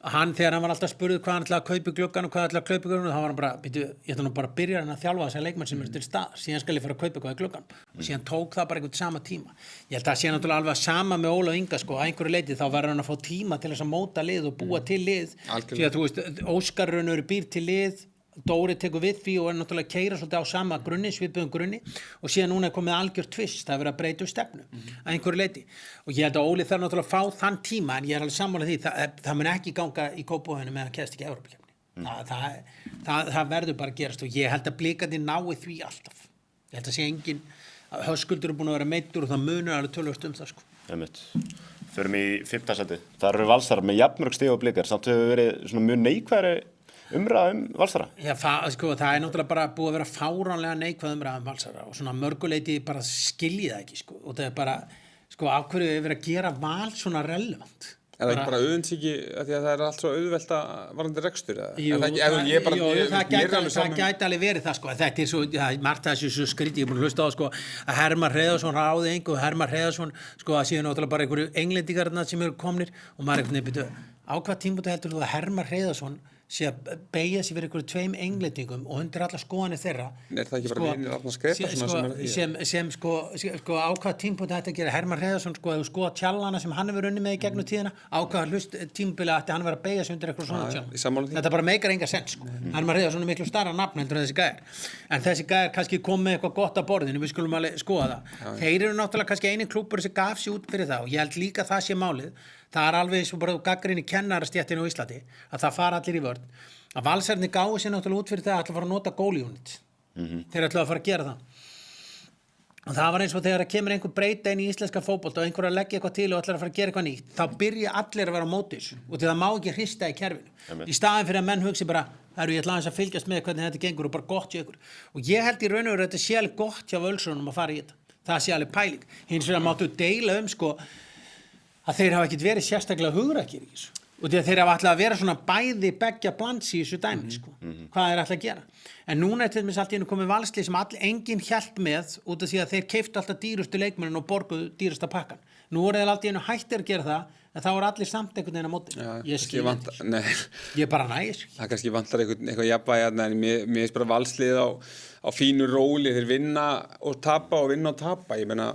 Speaker 3: að hann þegar hann var alltaf spurður hvað hann ætlaði að kaupa í gluggan og hvað hann ætlaði að kaupa í gluggan þá var hann bara, ég ætla nú bara að byrja hann að þjálfa þessa leikmenn sem til stað, síðan skal ég fara að kaupa eitthvað í gluggan og síðan tók það bara einhvern sama tíma ég held að sé náttúrulega alveg sama með Óla og Inga sko, að einhverju leiti þá verður hann að fá tíma til þess að móta lið og búa til lið því að þú veist, Óskar raunur býr til lið Dóri tekur við því og er náttúrulega að keyra svolítið á sama grunni, svipuðum grunni og síðan núna er komið algjör tvist, það er verið að breyta stefnu að einhverju leiti og ég held að Óli þarf náttúrulega að fá þann tíma en ég er alveg sammála því, það mun ekki ganga í Kópavoginum með að keðst ekki Evrópukeppni það verður bara að gerast og ég held að Blikarnir nái því alltaf ég held að sé engin, Höskuldur er búin að vera meiddur og það munur alveg töluvert það sko.
Speaker 2: Förum í 5. sæti, það eru Valsarar með jafnmörg stig og Blikar, samt hefur verið svona mjög neikvæðari umræða Valsara?
Speaker 3: Já, það er náttúrulega bara búið að vera fáránlega neikvæð umræða Valsara og svona mörguleiti bara skilji það ekki sko og það er bara, sko, af hverju er verið að gera Val svona relevant?
Speaker 4: Er það ekki bara auðvinsíki að því að það er allt svo auðvelt að varandi rekstur?
Speaker 3: Það gæti alveg verið það sko, þetta er svo, margt þessu svo skrítið, ég er búin að hlusta á sko að Hermann Hreiðarsson ráði engu og Hermann Hreiðarsson sko að síðan náttúrulega bara einhverju englendingarna sem eru komnir og maður er eitthvað á hvað tímpúti heldur þú að Hermann Hreiðarsson sé að beigja sig fyrir einhverju 2 englendingum og undir alla skoðanir þeirra
Speaker 4: er það ekki bara vinir Arnar Skrepa
Speaker 3: sem á hvað tímpúti þetta að gera Hermann Hreiðarsson sko að þú skoða tjallana sem hann hefur unnið með í gegnum tíðina á hvað tímabili ætti hann vera að beigja sig undir eitthvað svona tjall þetta bara meikar enga sens sko Hermann Hreiðarsson er miklu starra nafn heldur en þessi gæjar en þessi gæjar kannski kom með eitthvað gott að borðinu við skulum alveg skoða það þeir eru náttúrulega kannski eini klúbbur sem gaf sig út fyrir það og ég held líka það sé málið það er alveg eins og bara gagnrýni kennarastéttinu á Íslandi að það fara allir í vörn að Valsararnir gáðu sér náttúrulega út fyrir það að ætla að fara að nota goal-unit þeir ætla að fara að gera það og það var eins og þegar kemur einhver breyta inn í íslenska fótbolta og einhver að leggja eitthvað til og ætlar að fara að gera eitthvað nýtt þá byrja allir að vera á móti þessu og það má ekki hrista í kerfinu í staðin fyrir að menn hugsi bara ég ætla aðeins að fylgjast með hvernig þetta gengur og bara gott hjá ykkur og ég held í raun og veru þetta sé alveg gott hjá Völsunum að fara í þetta það sé alveg pæling hins vegar máttu deila sko að þeir hafa ekkert verið sérstaklega hugrakir í þessu og því að þeir hafa alltaf að vera svona bæði beggja blands í þessu dæmi sko. Hvað er alltaf að gera en núna er til dæmis allt í einu komið valslið sem enginn hélt með út af því að þeir keyptu alltaf dýrustu leikmennin og borguðu dýrasta pakkan nú er það alltaf einu hættir að gera það, en þá er allir samt einhvern veginn á móti. Ég skil þetta.
Speaker 4: Nei,
Speaker 3: Ég bara næs.
Speaker 4: það kannski vantar eitthvað jafnvægi þarna, en mér finnst bara valslið á fínu róli, þeir vinna og tapa og vinna og tapa, ég meina,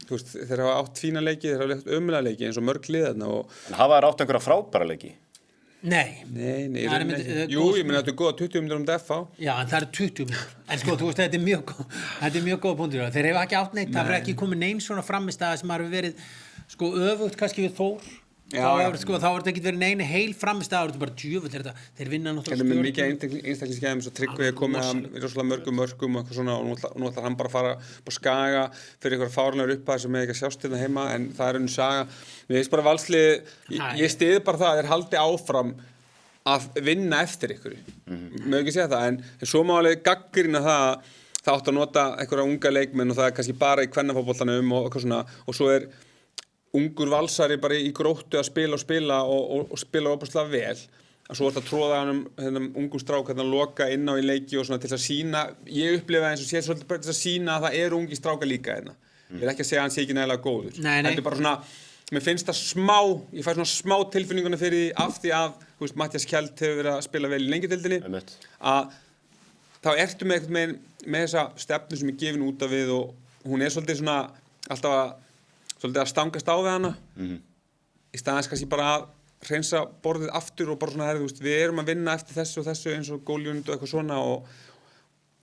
Speaker 4: þú veist, þeir hafa átt fína leiki, þeir hafa átt ömulega leiki eins og mörg lið þarna og
Speaker 2: En hafa þær átt einhverja frábæra leiki?
Speaker 3: Nei.
Speaker 4: Nei,
Speaker 3: Það er
Speaker 4: jú, ég meina þetta er góða 20 mínútur FH.
Speaker 3: Já, en það eru 20 mínútur. En sko, þú veist, þetta er mjög góð punktur. Þeir hefa ekki átt neitt, það er ekki komið neins svona framistæða sem hafa verið, sko, öfugt kannski við Þór. Þá er þetta ekki verið neini heil framistæða, það er bara djöfull þeir vinna náttúrulega
Speaker 4: Þetta er með mikið einstaklingsgæðum, svo Tryggvi er komið að rosalega mörgum mörkum og eitthvað svona og nú ætlar hann bara að fara á Skaga fyrir eitthvað fárlegur upphæð sem er ekki að sjást hérna heima en það er önnur saga. Mér finnst bara valslið, ég styð bara það að þeir haldi áfram að vinna eftir ykkur. Mögum ekki segja það, en svo má alveg gagnrýna það átt að nota einhverja unga leikmenn og það er kannski bara í kvennafótboltanum og eitthvað svona og svo er ungur valsari bara í Gróttu að spila og spila óbúslega vel og svo er þetta tróða hann ungum strák að loka inn á í leiki og svona til að sína ég upplifa eins og sé svolítið bara til að sína að það eru ungi strákar líka hérna ég er ekki að segja að hann sé ekki nægilega góður þetta er bara svona, mér finnst það ég fæ svona smá tilfinninguna fyrir því af því að, þú veist, Matthías Kjeld hefur verið að spila vel í lengjudeildinni að þá ertu með þessa stefnu sem er gefin út af við og hún er svolítið svona alltaf svolítið að stangast á við hana í staðins kannski bara að hreinsa borðið aftur og bara svona þú veist, við erum að vinna eftir þessu og þessu eins og góljund og eitthvað svona og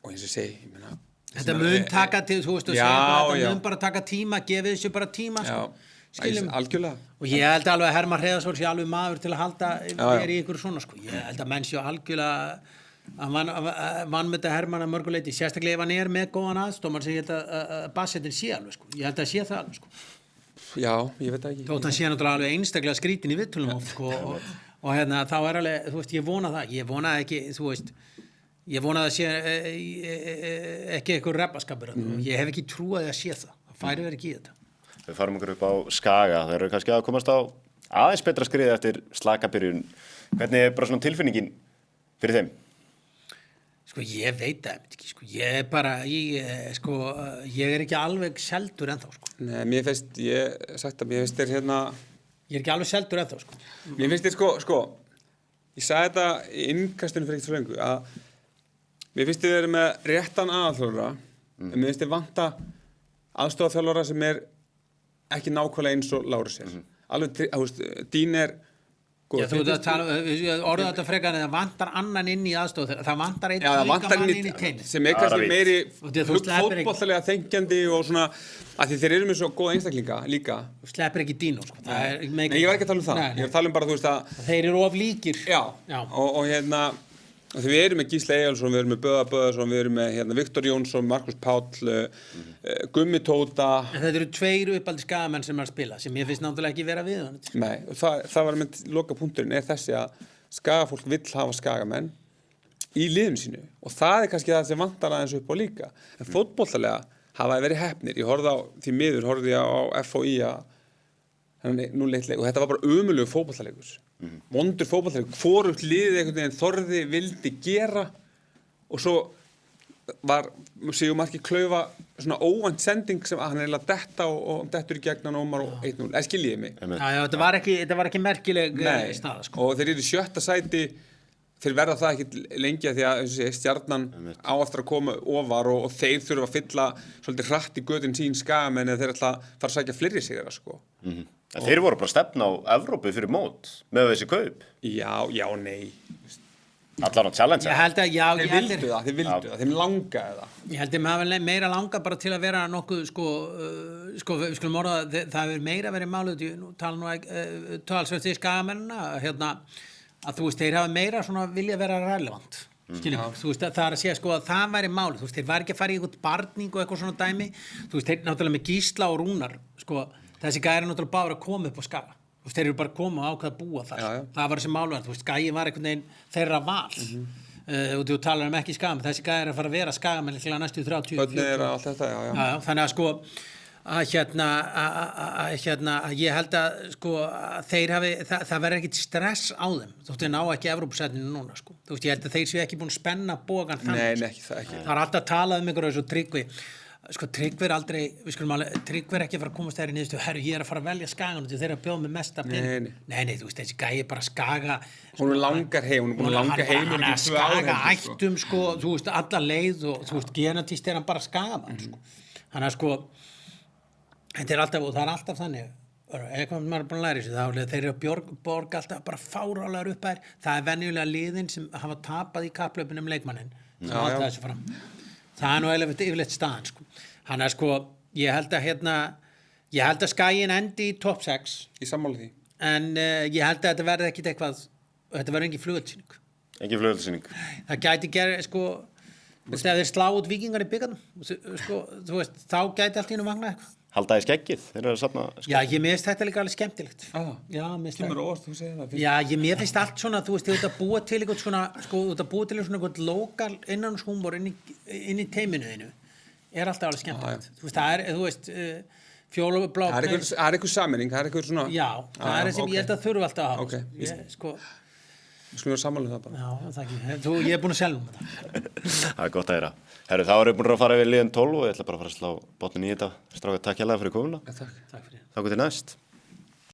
Speaker 4: eins og ég segi, ég meina
Speaker 3: þetta mun taka til, þú veist, þetta mun bara taka tíma, gefið þessu bara tíma sko. Skiljum,
Speaker 4: algjörlega
Speaker 3: og ég held alveg að Hermann Hreiðarsson sé alveg maður til að halda í ykkur svona sko. Ég held að menn séu algjörlega að vannmeta Hermann að mörguleiti sérstaklega ef hann er með góðan aðstofar sem ég held að bassetin sé alveg sko. Ég held að sé það alveg sko.
Speaker 4: Já, ég veit ekki
Speaker 3: þótt hann sé náttúrulega alveg einstaklega skrítin í viðtölum sko, og hérna þá er alveg þú veist, ég vona það, ég vona ekki þú veist, ég vona það sé ekki eitthvað reppaskapur ég hef ekki trúið að sé það færi verið ekki í þetta
Speaker 2: Við farum okkur upp á Skaga, þeir eru kannski að komast á aðeins betra skrið eftir slakabyrjun hvernig er bara svona tilfinningin fyrir þeim?
Speaker 3: Sko ég veit það ekki, sko ég er bara ég er ekki alveg seldur ennþá sko.
Speaker 4: Nei, mér finnst, ég sagt að mér finnst þér hérna
Speaker 3: ég er ekki alveg seldur ennþá sko.
Speaker 4: Mér finnst þér sko ég sagði þetta í innkastinu fyrir ekkert svo lengu að mér finnst þér með réttan aðalþjálfara en mér finnst þér vanta aðstoðarþjálfara sem er ekki nákvæmlega eins og Lárus er alveg, þú veist, Dín er
Speaker 3: Já, þú veit að tala, orða þetta frekar en það vantar annan inn í aðstoð það vantar einn líka mann inn í teinn
Speaker 4: sem er kannski meiri fótboltalega þengjandi og svona að því þeir eru með svo góða einstaklinga líka
Speaker 3: þú sleppir ekki Dino sko.
Speaker 4: Nei, ég var ekki að tala um það ég var að tala um bara, þú veist að
Speaker 3: þeir eru of líkir
Speaker 4: og hérna því við erum með Gísla Eyjálsson, við erum með Böða Böðarsson, við erum með hérna, Viktor Jónsson, Markus Páll, Gummi Tóta.
Speaker 3: En þetta eru tveir uppaldi skagamenn sem er að spila, sem ég finnst náttúrulega ekki vera við hann.
Speaker 4: Nei, og það var með loka punkturinn er þessi að skagafólk vill hafa skagamenn í liðum sínu og það er kannski það sem vantar aðeins upp á líka. En fótboltalega hafa það verið heppnir. Ég horfði á FOI nú leitleik og þetta var bara ömurlegur fótboltaleikur. Vondur fótboltaleikur, hvorugt liðið einhvern veginn þorði vildi gera og svo var Sigurmarki Klaufa svona óvænt sending sem hann er eiginlega detta og dettur í gegn Ómar og 1-0, skiljiði mig.
Speaker 3: Já, þetta var ekki merkileg staða sko.
Speaker 4: Og þeir eru í 7. sæti þeir verða það ekki lengi því að Stjarnan á eftir að koma ofar og þeir þurfa að fylla svolítið hratt í götin sín skagamenn eða þeir ætla að fara að sækja fleiri sigrar sko.
Speaker 2: Þeir voru bara að stefna á Evrópu fyrir mót með þessi kaup.
Speaker 4: Já, nei.
Speaker 2: Allar á challenge.
Speaker 3: Ég held að,
Speaker 4: þeir vildu það, þeim langaði það.
Speaker 3: Ég held að maður hafi meira langa bara til að vera nokkuð, við skulum orða, það hefur meira verið málið, nú tala talsvert í skagamennina, að þú veist, þeir hafa meira svona vilja vera relevant. Skiljum, þú veist, það er að segja sko að það væri málið, þú veist, þeir væri ekki að fara í eitthvað barning og eitthvað svona dæmi, þú veist, þeir náttúrulega með Gísla og Rúnar, sko, þessi gæri náttúrulega báður að koma upp á Skaga. Þú veist, þeir eru bara að koma og ákveða að búa þar. Það var þessi málverð, þú veist, Skagi var einhvern veginn þeirra val. Og þú talar ekki Skagamenn, þessi Skagi er að fara að vera Skagamenn líklega næstu 30.
Speaker 4: Hvernig er allt þetta, já.
Speaker 3: Þannig að sko, að ég held að sko, þeir hafi, það verður ekkit stress á þeim, þú veist, þeir ná ekki Evrópusætinu núna, sko. Þú veist, ég held að þeir séu ekki búin að spenna bogan þannig.
Speaker 4: Nei, ekki það.
Speaker 3: Það er alltaf talað um einhverju þessu Tryggvi. sko Tryggvi er aldrei, við skulum alveg, Tryggvi er ekki að fara að komast þær í niðurstöðu, herru, ég er að fara að velja Skagan og þeir eru að bjóða með mesta pening. Nei, þú veist, þessi gæi bara Skaga.
Speaker 4: Hún langar heim, hún er búin að langa heim
Speaker 3: hann er Skaga ættum, sko, þú veist, alla leið og þú veist, genetist er hann bara Skagamann, sko. Hann er sko, þetta er alltaf, og það er alltaf þannig, eitthvað maður er búin að læra þessu, þá þeir eru að borga alltaf bara fárálegar upp þær, það er venjulega liðin sem hafa tapað í kapphlaupinu leikmanninn, sem halda þessu fram. Það er nú eiginlega yfirleitt staðan, sko. Hann er sko, ég held að Skaginn endi í top 6.
Speaker 4: Í sammála því.
Speaker 3: En ég held að þetta verði ekkit eitthvað, þetta verði engin flugeldssýning.
Speaker 2: Engin flugeldssýning.
Speaker 3: Það gæti gerð, sko, þú veist, ef þeir slá út Víkingar í bikarnum, sko, þú veist, þá gæti allt í einu magna eitthvað.
Speaker 2: Halda í skeggið, þeir eru að safna skeggið.
Speaker 3: Já, ég meðist þetta líka alveg skemmtilegt. Já,
Speaker 4: Kemur óvart, þú segir það.
Speaker 3: Já, ég meðist allt svona, þú veist, þú ert að búa til eitthvað svona, sko, þú ert að búa til eitthvað lokal innanhúmor inn í teiminu þínu. Er alltaf alveg skemmtilegt. Þú veist, það er, þú veist, fjólublá.
Speaker 4: Það er eitthvað sammenning, það er eitthvað svona.
Speaker 3: Já, það er sem ég held að þurfa alltaf að hafa.
Speaker 4: Ok,
Speaker 3: Ég, sko,
Speaker 4: við skulum vera sammála það bara.
Speaker 3: já, það ekki. Ég er búin að selja þetta.
Speaker 2: Það er gott að heyra. Herru, þá erum við búin að fara yfir liðin 12 og ég ætla bara að fara að slá botnin í þetta. Strákar, takk hérlega fyrir komuna.
Speaker 4: Takk.
Speaker 3: Takk fyrir.
Speaker 2: Takk til næst.